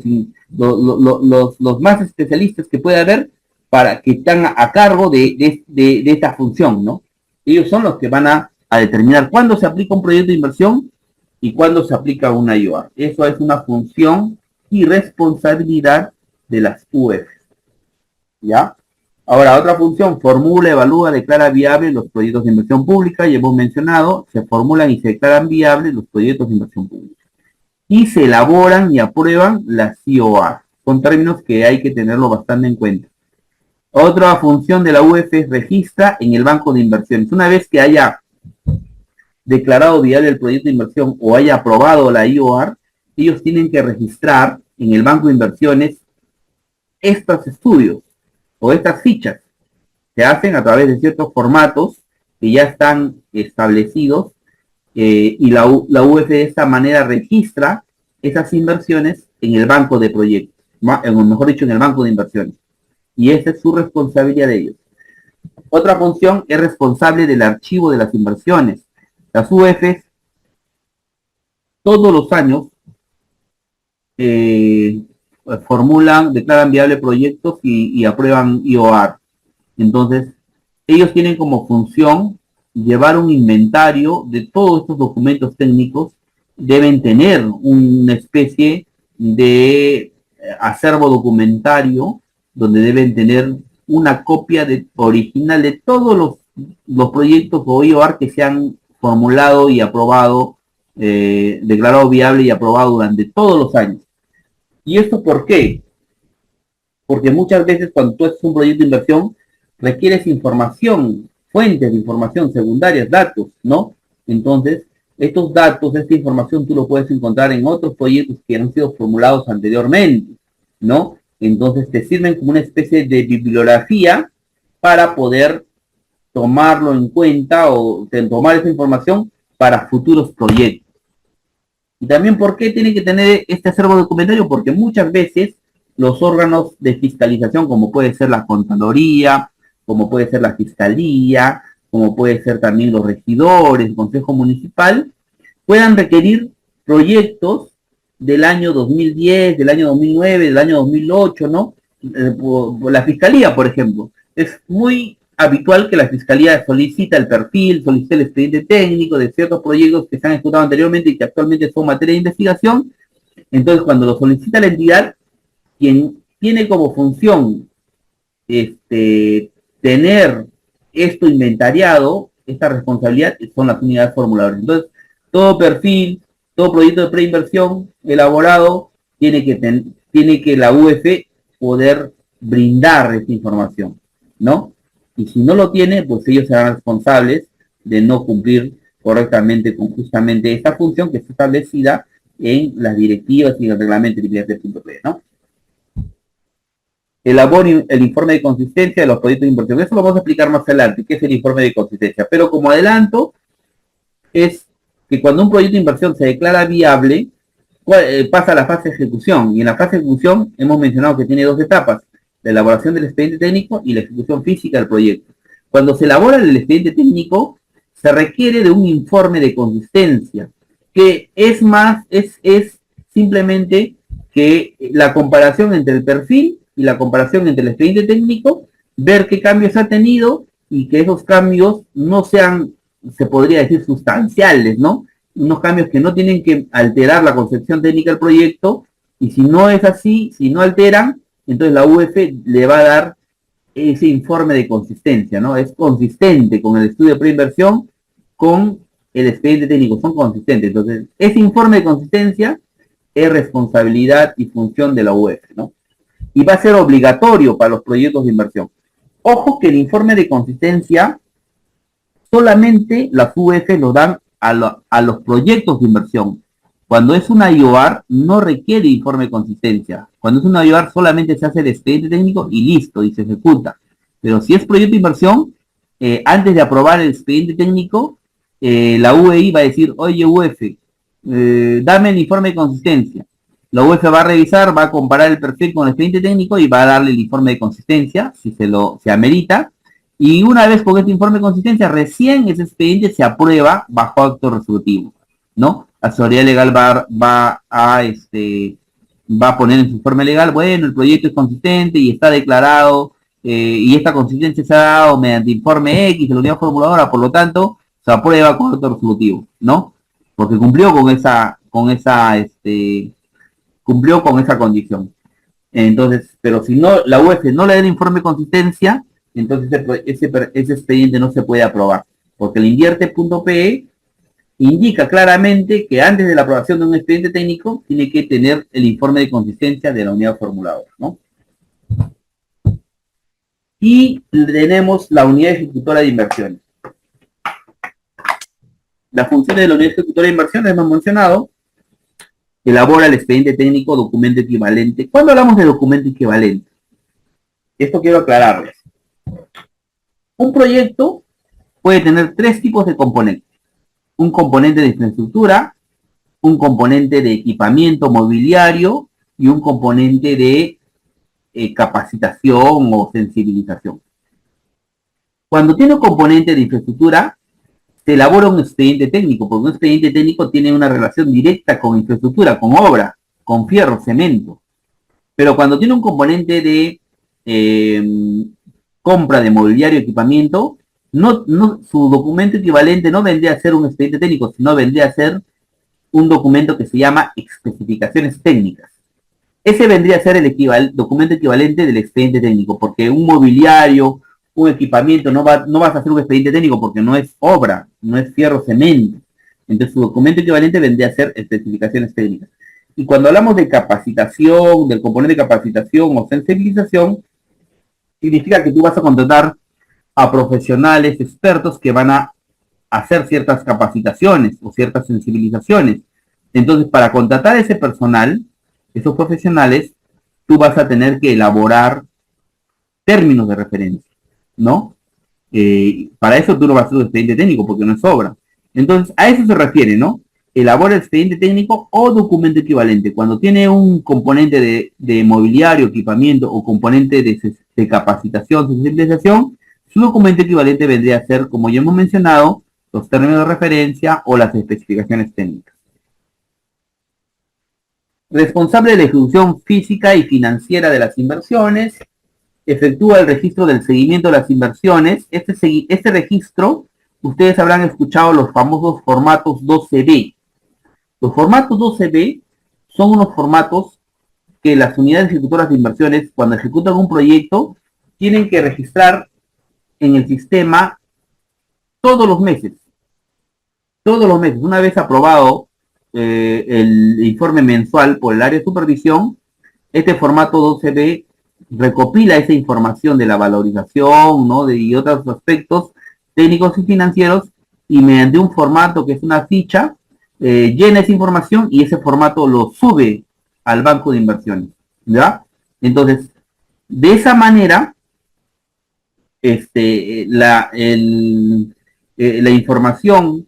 los más especialistas que puede haber para que están a cargo de esta función, ¿no? Ellos son los que van a determinar cuándo se aplica un proyecto de inversión y cuándo se aplica una IOA. Eso es una función y responsabilidad de las UF. ¿Ya? Ahora, otra función, formula, evalúa, declara viables los proyectos de inversión pública, ya hemos mencionado, se formulan y se declaran viables los proyectos de inversión pública. Y se elaboran y aprueban las IOA. Son términos que hay que tenerlo bastante en cuenta. Otra función de la UF es registra en el banco de inversiones. Una vez que haya declarado viable el proyecto de inversión o haya aprobado la IOR, ellos tienen que registrar en el banco de inversiones estos estudios o estas fichas. Se hacen a través de ciertos formatos que ya están establecidos y la UF de esta manera registra esas inversiones en el banco de proyectos, mejor dicho, en el banco de inversiones. Y esa es su responsabilidad de ellos. Otra función es responsable del archivo de las inversiones. Las UFs todos los años formulan, declaran viables proyectos y aprueban IOR. Entonces, ellos tienen como función llevar un inventario de todos estos documentos técnicos. Deben tener una especie de acervo documentario donde deben tener una copia original de todos los proyectos o IOR que se han formulado y aprobado, declarado viable y aprobado durante todos los años. ¿Y esto por qué? Porque muchas veces cuando tú haces un proyecto de inversión, requieres información, fuentes de información secundarias, datos, ¿no? Entonces, estos datos, esta información tú lo puedes encontrar en otros proyectos que han sido formulados anteriormente, ¿no? Entonces te sirven como una especie de bibliografía para poder tomarlo en cuenta o tomar esa información para futuros proyectos. Y también, ¿por qué tiene que tener este acervo documentario? Porque muchas veces los órganos de fiscalización, como puede ser la Contraloría como puede ser la fiscalía, como puede ser también los regidores, el consejo municipal, puedan requerir proyectos del año 2010, del año 2009, del año 2008, ¿no? Por la fiscalía, por ejemplo. Es muy habitual que la fiscalía solicita el perfil, solicita el expediente técnico de ciertos proyectos que se han ejecutado anteriormente y que actualmente son materia de investigación. Entonces, cuando lo solicita la entidad, quien tiene como función tener esto inventariado, esta responsabilidad, son las unidades formuladoras. Entonces, todo perfil, todo proyecto de preinversión elaborado, tiene que la UF poder brindar esta información, ¿no? Y si no lo tiene, pues ellos serán responsables de no cumplir correctamente con justamente esta función que está establecida en las directivas y el reglamento de IPF.p, ¿no? Elabore el informe de consistencia de los proyectos de inversión. Eso lo vamos a explicar más adelante, qué es el informe de consistencia. Pero como adelanto, es que cuando un proyecto de inversión se declara viable, pasa a la fase de ejecución. Y en la fase de ejecución hemos mencionado que tiene dos etapas: la elaboración del expediente técnico y la ejecución física del proyecto. Cuando se elabora el expediente técnico, se requiere de un informe de consistencia, que es simplemente que la comparación entre el perfil y la comparación entre el expediente técnico, ver qué cambios ha tenido y que esos cambios no sean, se podría decir, sustanciales, ¿no? Unos cambios que no tienen que alterar la concepción técnica del proyecto, y si no es así, si no alteran, entonces la UF le va a dar ese informe de consistencia, ¿no? Es consistente con el estudio de preinversión, con el expediente técnico, son consistentes. Entonces, ese informe de consistencia es responsabilidad y función de la UF, ¿no? Y va a ser obligatorio para los proyectos de inversión. Ojo que el informe de consistencia solamente las UF lo dan a los proyectos de inversión. Cuando es una IOR, no requiere informe de consistencia. Cuando es una IOR, solamente se hace el expediente técnico y listo, y se ejecuta. Pero si es proyecto de inversión, antes de aprobar el expediente técnico, la UEI va a decir: oye, UF, dame el informe de consistencia. La UF va a revisar, va a comparar el perfil con el expediente técnico y va a darle el informe de consistencia, si se amerita. Y una vez con este informe de consistencia, recién ese expediente se aprueba bajo acto resolutivo, ¿no? La asesoría legal va a poner en su informe legal: bueno, el proyecto es consistente y está declarado, y esta consistencia se ha dado mediante informe X de la unidad formuladora, por lo tanto, se aprueba con acto resolutivo, ¿no? Porque cumplió cumplió con esa condición. Entonces, pero si no, la UF no le da el informe de consistencia, entonces ese expediente no se puede aprobar, porque el invierte.pe indica claramente que antes de la aprobación de un expediente técnico tiene que tener el informe de consistencia de la unidad formuladora, ¿no? Y tenemos la unidad ejecutora de inversiones. Las funciones de la unidad ejecutora de inversiones hemos mencionado: elabora el expediente técnico, documento equivalente. ¿Cuándo hablamos de documento equivalente? Esto quiero aclararles. Un proyecto puede tener tres tipos de componentes: un componente de infraestructura, un componente de equipamiento mobiliario y un componente de capacitación o sensibilización. Cuando tiene un componente de infraestructura, se elabora un expediente técnico, porque un expediente técnico tiene una relación directa con infraestructura, con obra, con fierro, cemento. Pero cuando tiene un componente de compra de mobiliario y equipamiento, su documento equivalente no vendría a ser un expediente técnico, sino vendría a ser un documento que se llama especificaciones técnicas. Ese vendría a ser el documento equivalente del expediente técnico, porque un mobiliario, un equipamiento, no vas a hacer un expediente técnico porque no es obra, no es fierro, cemento. Entonces su documento equivalente vendría a ser especificaciones técnicas. Y cuando hablamos de capacitación, del componente de capacitación o sensibilización, significa que tú vas a contratar a profesionales expertos que van a hacer ciertas capacitaciones o ciertas sensibilizaciones. Entonces, para contratar a ese personal, esos profesionales, tú vas a tener que elaborar términos de referencia, ¿no? Para eso tú no vas a hacer un expediente técnico porque no es obra. Entonces, a eso se refiere, ¿no? Elabora el expediente técnico o documento equivalente. Cuando tiene un componente de mobiliario, equipamiento o componente de capacitación, sensibilización, Su documento equivalente vendría a ser, como ya hemos mencionado, los términos de referencia o las especificaciones técnicas. Responsable de la ejecución física y financiera de las inversiones, efectúa el registro del seguimiento de las inversiones. Este registro, ustedes habrán escuchado los famosos formatos 12B. Los formatos 12B son unos formatos que las unidades ejecutoras de inversiones, cuando ejecutan un proyecto, tienen que registrar en el sistema todos los meses. Todos los meses, una vez aprobado el informe mensual por el área de supervisión, este formato 12B recopila esa información de la valorización, ¿no? Y otros aspectos técnicos y financieros, y mediante un formato que es una ficha, llena esa información y ese formato lo sube al banco de inversiones, ¿ya? Entonces, de esa manera, la información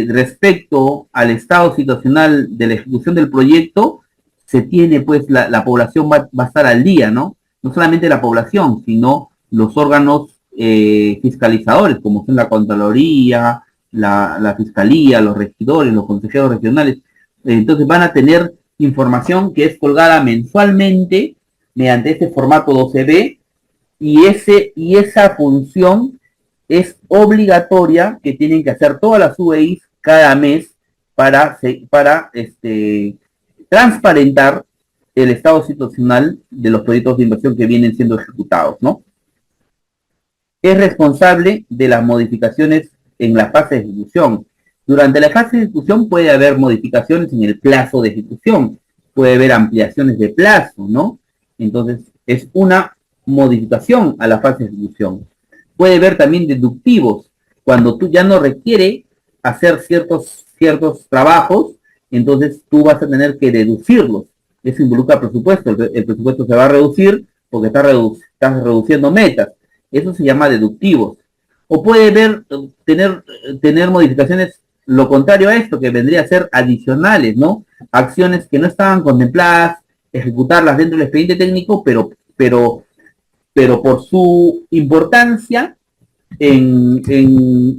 respecto al estado situacional de la ejecución del proyecto, se tiene, pues, la población va a estar al día, ¿no? No solamente la población, sino los órganos fiscalizadores, como son la Contraloría, la Fiscalía, los regidores, los consejeros regionales. Entonces van a tener información que es colgada mensualmente mediante este formato 12B, y esa función es obligatoria, que tienen que hacer todas las UEIs cada mes para transparentar el estado situacional de los proyectos de inversión que vienen siendo ejecutados, ¿no? Es responsable de las modificaciones en la fase de ejecución. Durante la fase de ejecución puede haber modificaciones en el plazo de ejecución, puede haber ampliaciones de plazo, ¿no? Entonces, es una modificación a la fase de ejecución. Puede haber también deductivos, cuando tú ya no requiere hacer ciertos trabajos, entonces tú vas a tener que deducirlos. Eso involucra presupuesto, el presupuesto se va a reducir porque estás reduciendo metas. Eso se llama deductivos. O puede tener modificaciones, lo contrario a esto, que vendría a ser adicionales, ¿no? Acciones que no estaban contempladas, ejecutarlas dentro del expediente técnico, pero por su importancia en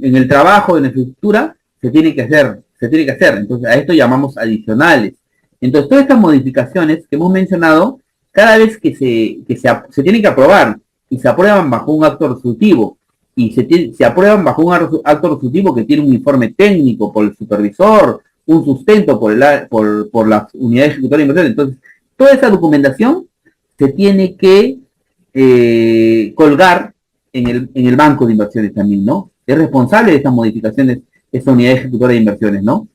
el trabajo, en la estructura, se tiene que hacer. Entonces, a esto llamamos adicionales. Entonces, todas estas modificaciones que hemos mencionado, cada vez que se tienen que aprobar y se aprueban bajo un acto resolutivo, y se aprueban bajo un acto resolutivo que tiene un informe técnico por el supervisor, un sustento por las unidades ejecutoras de inversión. Entonces, toda esa documentación se tiene que colgar en el banco de inversiones también, ¿no? Es responsable de estas modificaciones esa unidad ejecutora de inversiones, ¿no?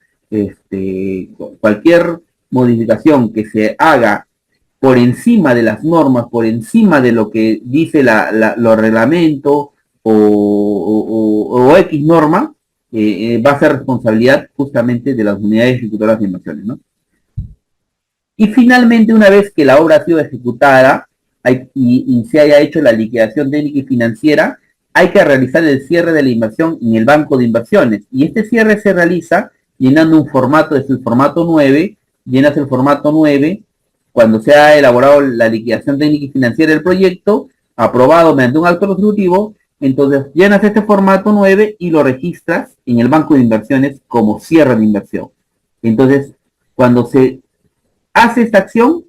Cualquier modificación que se haga por encima de las normas, por encima de lo que dice los reglamentos o X norma, va a ser responsabilidad justamente de las unidades ejecutoras de inversiones, ¿no? Y finalmente, una vez que la obra ha sido ejecutada y se haya hecho la liquidación técnica y financiera, hay que realizar el cierre de la inversión en el banco de inversiones. Y este cierre se realiza llenando un formato, es el formato 9, llenas el formato 9 cuando se ha elaborado la liquidación técnica y financiera del proyecto, aprobado mediante un acto resolutivo. Entonces llenas este formato 9 y lo registras en el banco de inversiones como cierre de inversión. Entonces, cuando se hace esta acción,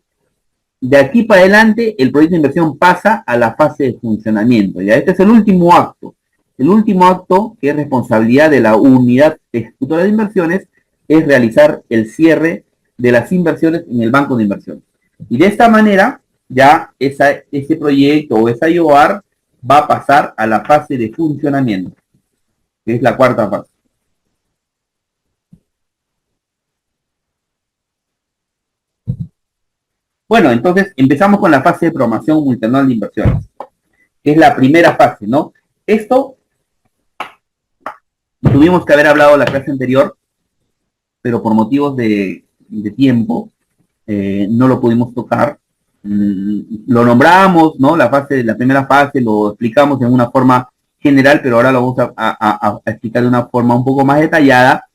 de aquí para adelante el proyecto de inversión pasa a la fase de funcionamiento. ¿Ya? Este es el último acto. El último acto, que es responsabilidad de la unidad ejecutora de inversiones, es realizar el cierre de las inversiones en el banco de inversiones. Y de esta manera, ya ese proyecto o esa IOR va a pasar a la fase de funcionamiento, que es la cuarta fase. Bueno, entonces empezamos con la fase de programación multianual de inversiones, que es la primera fase, ¿no? Esto tuvimos que haber hablado la clase anterior, pero por motivos de tiempo no lo pudimos tocar. Lo nombramos, ¿no? La primera fase lo explicamos en una forma general, pero ahora lo vamos a explicar de una forma un poco más detallada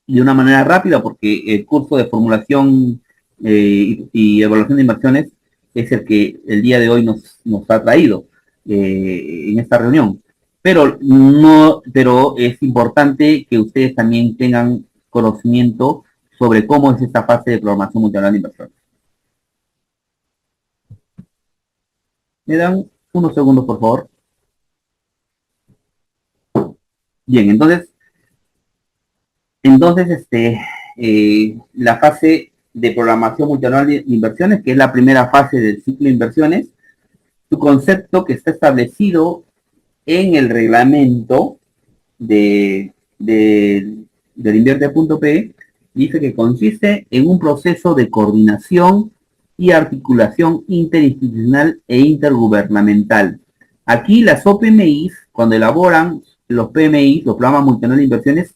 y de una manera rápida, porque el curso de formulación y evaluación de inversiones es el que el día de hoy nos ha traído. en esta reunión. Pero no, pero es importante que ustedes también tengan conocimiento sobre cómo es esta fase de programación multianual de inversiones. ¿Me dan unos segundos, por favor? Bien, la fase de programación multianual de inversiones, que es la primera fase del ciclo de inversiones, su concepto que está establecido en el reglamento del Invierte.pe, dice que consiste en un proceso de coordinación y articulación interinstitucional e intergubernamental. Aquí las OPMIs, cuando elaboran los PMI, los programas multianuales de inversiones,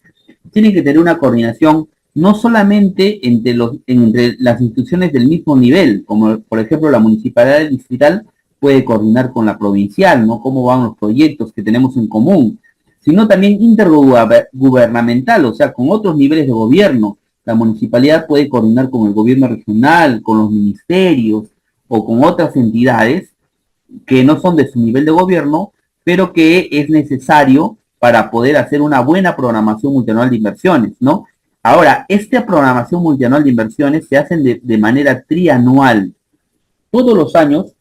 tienen que tener una coordinación no solamente entre las instituciones del mismo nivel, como por ejemplo la municipalidad distrital puede coordinar con la provincial, ¿no? Cómo van los proyectos que tenemos en común, sino también intergubernamental, o sea, con otros niveles de gobierno. La municipalidad puede coordinar con el gobierno regional, con los ministerios o con otras entidades que no son de su nivel de gobierno, pero que es necesario para poder hacer una buena programación multianual de inversiones, ¿no? Ahora, esta programación multianual de inversiones se hace de manera trianual. Todos los años,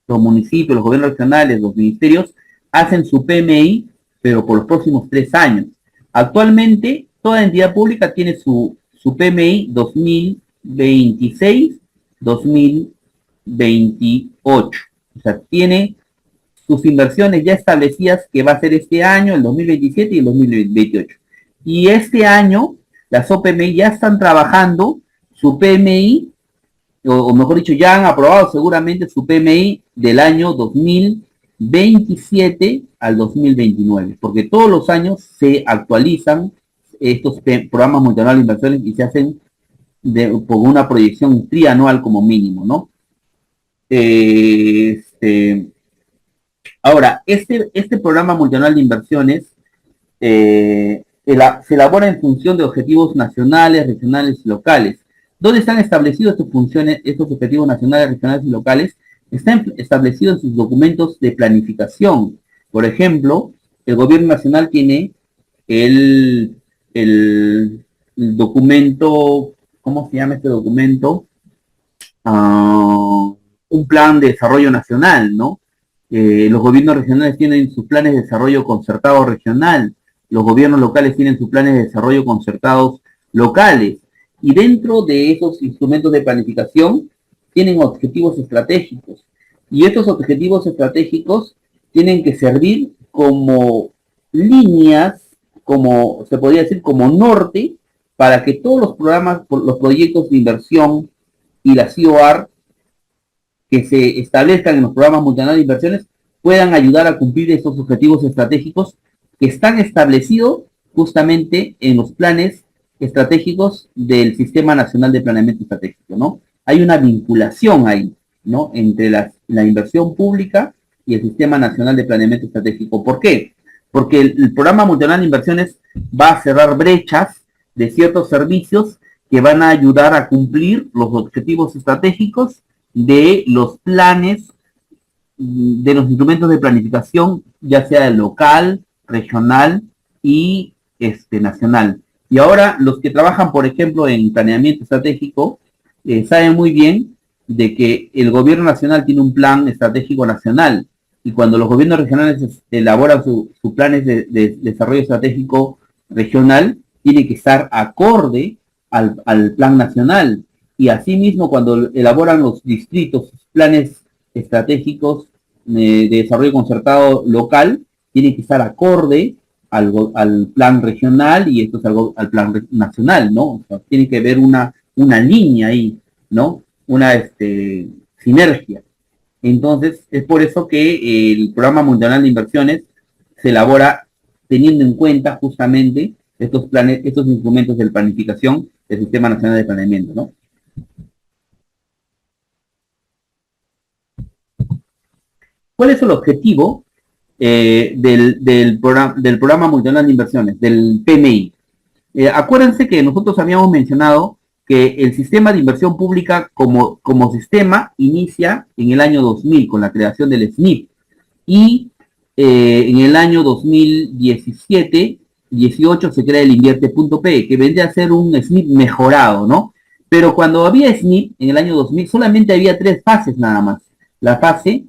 los municipios, los gobiernos regionales, los ministerios, hacen su PMI, pero por los próximos 3 años. Actualmente, toda entidad pública tiene su PMI 2026-2028. O sea, tiene sus inversiones ya establecidas que va a ser este año, el 2027 y el 2028. Y este año, las OPMI ya están trabajando su PMI, o mejor dicho, ya han aprobado seguramente su PMI del año 2027 al 2029, porque todos los años se actualizan estos programas multianuales de inversiones y se hacen por una proyección trianual como mínimo, ¿no? Ahora, este programa multianual de inversiones se elabora en función de objetivos nacionales, regionales y locales. ¿Dónde están establecidos estos objetivos nacionales, regionales y locales? Están establecidos en sus documentos de planificación. Por ejemplo, el gobierno nacional tiene el documento, ¿cómo se llama este documento? Un plan de desarrollo nacional, ¿no? Los gobiernos regionales tienen sus planes de desarrollo concertado regional, los gobiernos locales tienen sus planes de desarrollo concertados locales, y dentro de esos instrumentos de planificación tienen objetivos estratégicos, y estos objetivos estratégicos tienen que servir como líneas, como se podría decir, como norte, para que todos los programas, los proyectos de inversión y la COR que se establezcan en los programas multianuales de inversiones puedan ayudar a cumplir esos objetivos estratégicos que están establecidos justamente en los planes estratégicos del Sistema Nacional de Planeamiento Estratégico, ¿no? Hay una vinculación ahí, ¿no? Entre la inversión pública y el Sistema Nacional de Planeamiento Estratégico. ¿Por qué? Porque el programa multianual de inversiones va a cerrar brechas de ciertos servicios que van a ayudar a cumplir los objetivos estratégicos de los planes, de los instrumentos de planificación, ya sea local, regional y nacional. Y ahora los que trabajan, por ejemplo, en planeamiento estratégico, saben muy bien de que el gobierno nacional tiene un plan estratégico nacional, y cuando los gobiernos regionales elaboran sus planes de desarrollo estratégico regional, tiene que estar acorde al plan nacional. Y asimismo, cuando elaboran los distritos planes estratégicos de desarrollo concertado local, tiene que estar acorde al plan regional y esto es algo al plan nacional, ¿no? O sea, tiene que haber una línea ahí, ¿no? Una sinergia. Entonces, es por eso que el programa multianual de inversiones se elabora teniendo en cuenta justamente estos planes, estos instrumentos de planificación del Sistema Nacional de Planeamiento, ¿no? ¿Cuál es el objetivo del programa multianual de inversiones, del PMI? Acuérdense que nosotros habíamos mencionado que el sistema de inversión pública como sistema inicia en el año 2000 con la creación del SNIP. y en el año 2017-18 se crea el invierte.p, que vendría a ser un SNIP mejorado, ¿no? Pero cuando había SNIP, en el año 2000, solamente había 3 fases nada más. La fase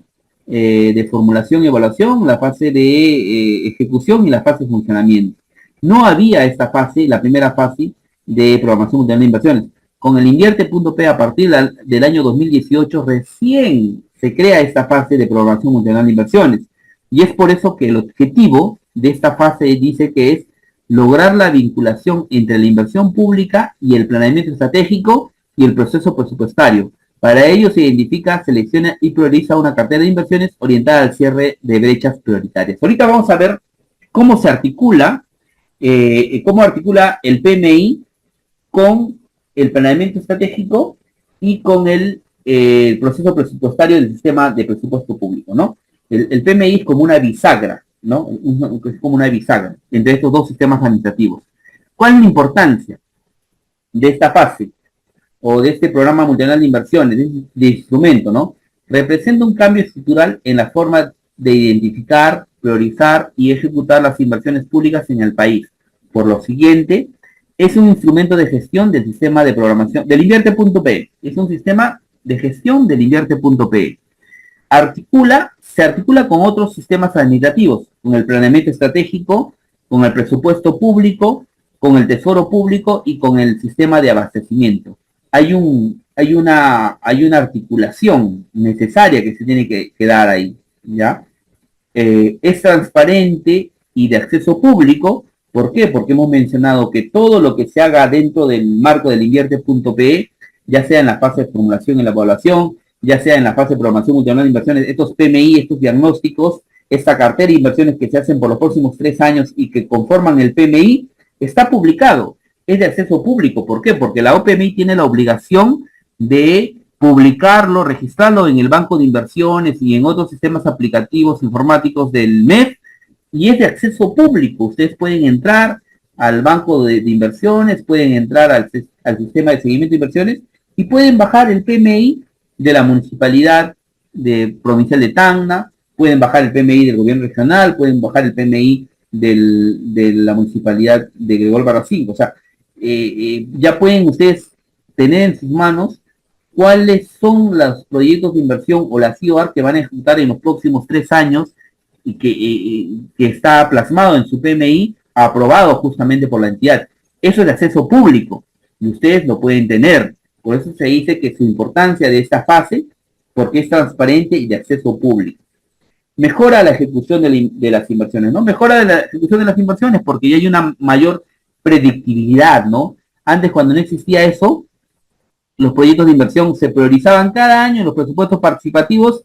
de formulación y evaluación, la fase de ejecución y la fase de funcionamiento. No había esta fase, la primera fase de programación multinacional de inversiones. Con el invierte.p a partir del año 2018 recién se crea esta fase de programación multinacional de inversiones. Y es por eso que el objetivo de esta fase dice que es lograr la vinculación entre la inversión pública y el planeamiento estratégico y el proceso presupuestario. Para ello se identifica, selecciona y prioriza una cartera de inversiones orientada al cierre de brechas prioritarias. Ahorita vamos a ver cómo se articula, cómo articula el PMI con el planeamiento estratégico y con el proceso presupuestario del sistema de presupuesto público, ¿no? El PMI es como una bisagra, ¿no? Es como una bisagra entre estos dos sistemas administrativos. ¿Cuál es la importancia de esta fase o de este programa multinacional de inversiones, de instrumento, ¿no? Representa un cambio estructural en la forma de identificar, priorizar y ejecutar las inversiones públicas en el país. Por lo siguiente, es un instrumento de gestión del sistema de programación del invierte.p. Es un sistema de gestión del invierte.p. Se articula con otros sistemas administrativos, con el planeamiento estratégico, con el presupuesto público, con el tesoro público y con el sistema de abastecimiento. Hay una articulación necesaria que se tiene que dar ahí, ¿ya? Es transparente y de acceso público. ¿Por qué? Porque hemos mencionado que todo lo que se haga dentro del marco del invierte.pe, ya sea en la fase de formulación y la evaluación, ya sea en la fase de programación multinacional de inversiones, estos PMI, estos diagnósticos, esta cartera de inversiones que se hacen por los próximos 3 años y que conforman el PMI, está publicado, es de acceso público. ¿Por qué? Porque la OPMI tiene la obligación de publicarlo, registrarlo en el banco de inversiones y en otros sistemas aplicativos informáticos del MEF, y es de acceso público. Ustedes pueden entrar al banco de inversiones, pueden entrar al sistema de seguimiento de inversiones y pueden bajar el PMI de la municipalidad provincial de Tacna, pueden bajar el PMI del gobierno regional, pueden bajar el PMI de la municipalidad de Gregor Barra 5. O sea, ya pueden ustedes tener en sus manos cuáles son los proyectos de inversión o las IOR que van a ejecutar en los próximos 3 años y que está plasmado en su PMI, aprobado justamente por la entidad. Eso es de acceso público y ustedes lo pueden tener. Por eso se dice que su importancia de esta fase, porque es transparente y de acceso público. Mejora la ejecución de las inversiones, ¿no? Mejora la ejecución de las inversiones porque ya hay una mayor predictibilidad, ¿no? Antes, cuando no existía eso, los proyectos de inversión se priorizaban cada año en los presupuestos participativos,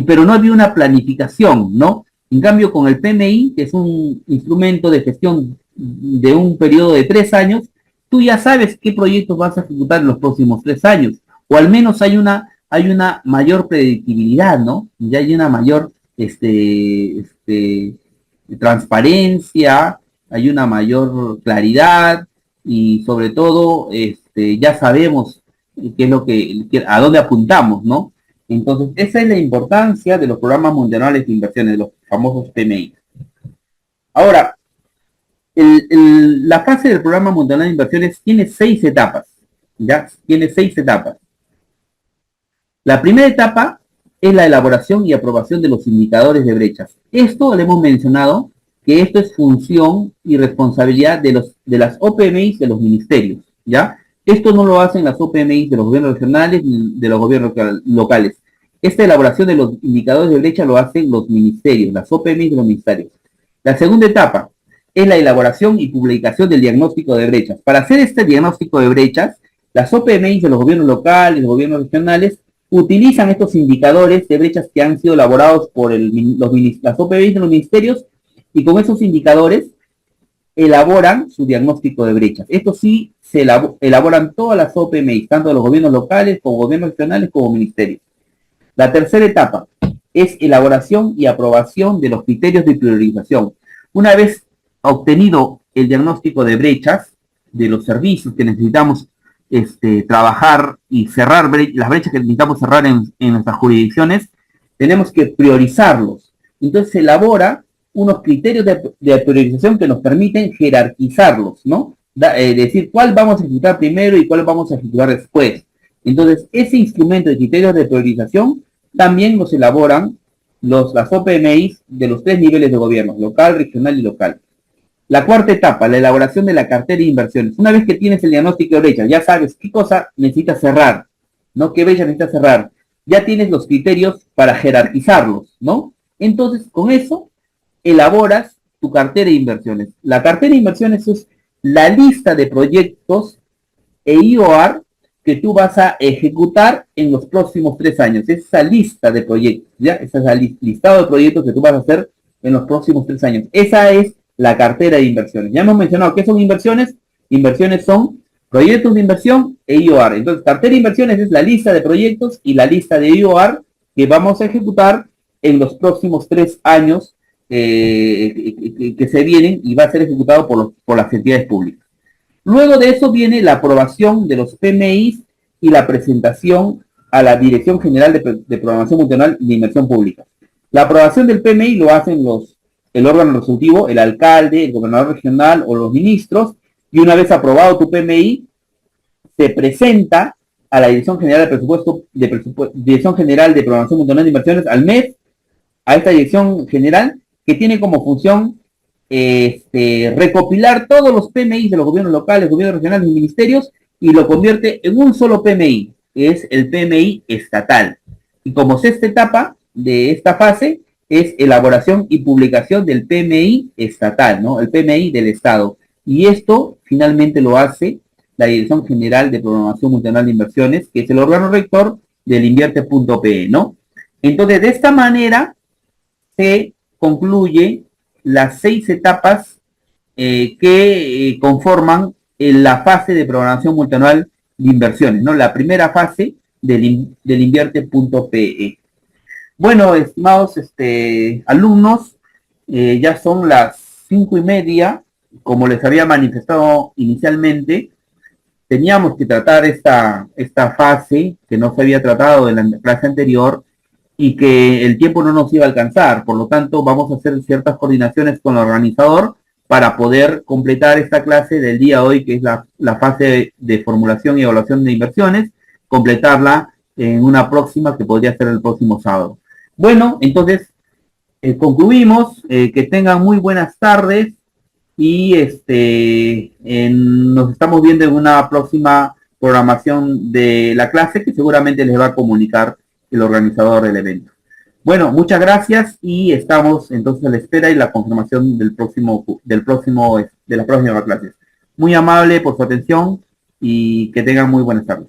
pero no había una planificación, ¿no? En cambio, con el PMI, que es un instrumento de gestión de un periodo de 3 años, tú ya sabes qué proyectos vas a ejecutar en los próximos 3 años, o al menos hay una mayor predictibilidad, ¿no? Ya hay una mayor transparencia, hay una mayor claridad y sobre todo ya sabemos qué es lo a dónde apuntamos, ¿no? Entonces, esa es la importancia de los programas mundiales de inversiones, de los famosos PMI. Ahora, la fase del programa mundial de inversiones tiene 6 etapas, ¿ya? Tiene 6 etapas. La primera etapa es la elaboración y aprobación de los indicadores de brechas. Esto le hemos mencionado que esto es función y responsabilidad de las OPMI de los ministerios, ¿ya? Esto no lo hacen las OPMI de los gobiernos regionales ni de los gobiernos locales. Esta elaboración de los indicadores de brecha lo hacen los ministerios, las OPMI de los ministerios. La segunda etapa es la elaboración y publicación del diagnóstico de brechas. Para hacer este diagnóstico de brechas, las OPMI de los gobiernos locales, los gobiernos regionales, utilizan estos indicadores de brechas que han sido elaborados por las OPMI de los ministerios, y con esos indicadores elaboran su diagnóstico de brechas. Esto sí se elaboran todas las OPMI, tanto de los gobiernos locales como gobiernos regionales como ministerios. La tercera etapa es elaboración y aprobación de los criterios de priorización. Una vez obtenido el diagnóstico de brechas, de los servicios que necesitamos trabajar y cerrar las brechas que necesitamos cerrar en nuestras jurisdicciones, tenemos que priorizarlos. Entonces se elabora unos criterios de priorización que nos permiten jerarquizarlos, ¿no? Decir cuál vamos a ejecutar primero y cuál vamos a ejecutar después. Entonces, ese instrumento de criterios de priorización también nos elaboran las OPMIs de los 3 niveles de gobierno, local, regional y local. La cuarta etapa, la elaboración de la cartera de inversiones. Una vez que tienes el diagnóstico de brecha, ya sabes qué cosa necesitas cerrar, ¿no? ¿Qué brecha necesitas cerrar? Ya tienes los criterios para jerarquizarlos, ¿no? Entonces, con eso, elaboras tu cartera de inversiones. La cartera de inversiones es la lista de proyectos e IOR que tú vas a ejecutar en los próximos 3 años. Esa lista de proyectos, ¿ya? Ese es el listado de proyectos que tú vas a hacer en los próximos 3 años. Esa es la cartera de inversiones. Ya hemos mencionado qué son inversiones. Inversiones son proyectos de inversión e IOR. Entonces, cartera de inversiones es la lista de proyectos y la lista de IOR que vamos a ejecutar en los próximos 3 años que se vienen y va a ser ejecutado por las entidades públicas. Luego de eso viene la aprobación de los PMIs y la presentación a la Dirección General de Programación Multianual de Inversión Pública. La aprobación del PMI lo hacen el órgano resolutivo, el alcalde, el gobernador regional o los ministros, y una vez aprobado tu PMI, se presenta a la Dirección General de Presupuesto, Dirección General de Programación Multianual de Inversiones al mes, a esta Dirección General, que tiene como función recopilar todos los PMI de los gobiernos locales, gobiernos regionales y ministerios y lo convierte en un solo PMI, que es el PMI estatal. Y como sexta etapa de esta fase es elaboración y publicación del PMI estatal, ¿no? El PMI del Estado. Y esto finalmente lo hace la Dirección General de Programación Multianual de Inversiones, que es el órgano rector del invierte.pe, ¿no? Entonces, de esta manera se concluye las 6 etapas que conforman la fase de programación multianual de inversiones, ¿no? La primera fase del invierte.pe. Bueno, estimados alumnos, ya son las 5:30. Como les había manifestado inicialmente, teníamos que tratar esta fase que no se había tratado en la clase anterior y que el tiempo no nos iba a alcanzar. Por lo tanto, vamos a hacer ciertas coordinaciones con el organizador para poder completar esta clase del día de hoy, que es la fase de formulación y evaluación de inversiones, completarla en una próxima que podría ser el próximo sábado. Bueno, entonces concluimos. Que tengan muy buenas tardes y nos estamos viendo en una próxima programación de la clase que seguramente les va a comunicar el organizador del evento. Bueno, muchas gracias y estamos entonces a la espera y la confirmación de la próxima clase. Muy amable por su atención y que tengan muy buenas tardes.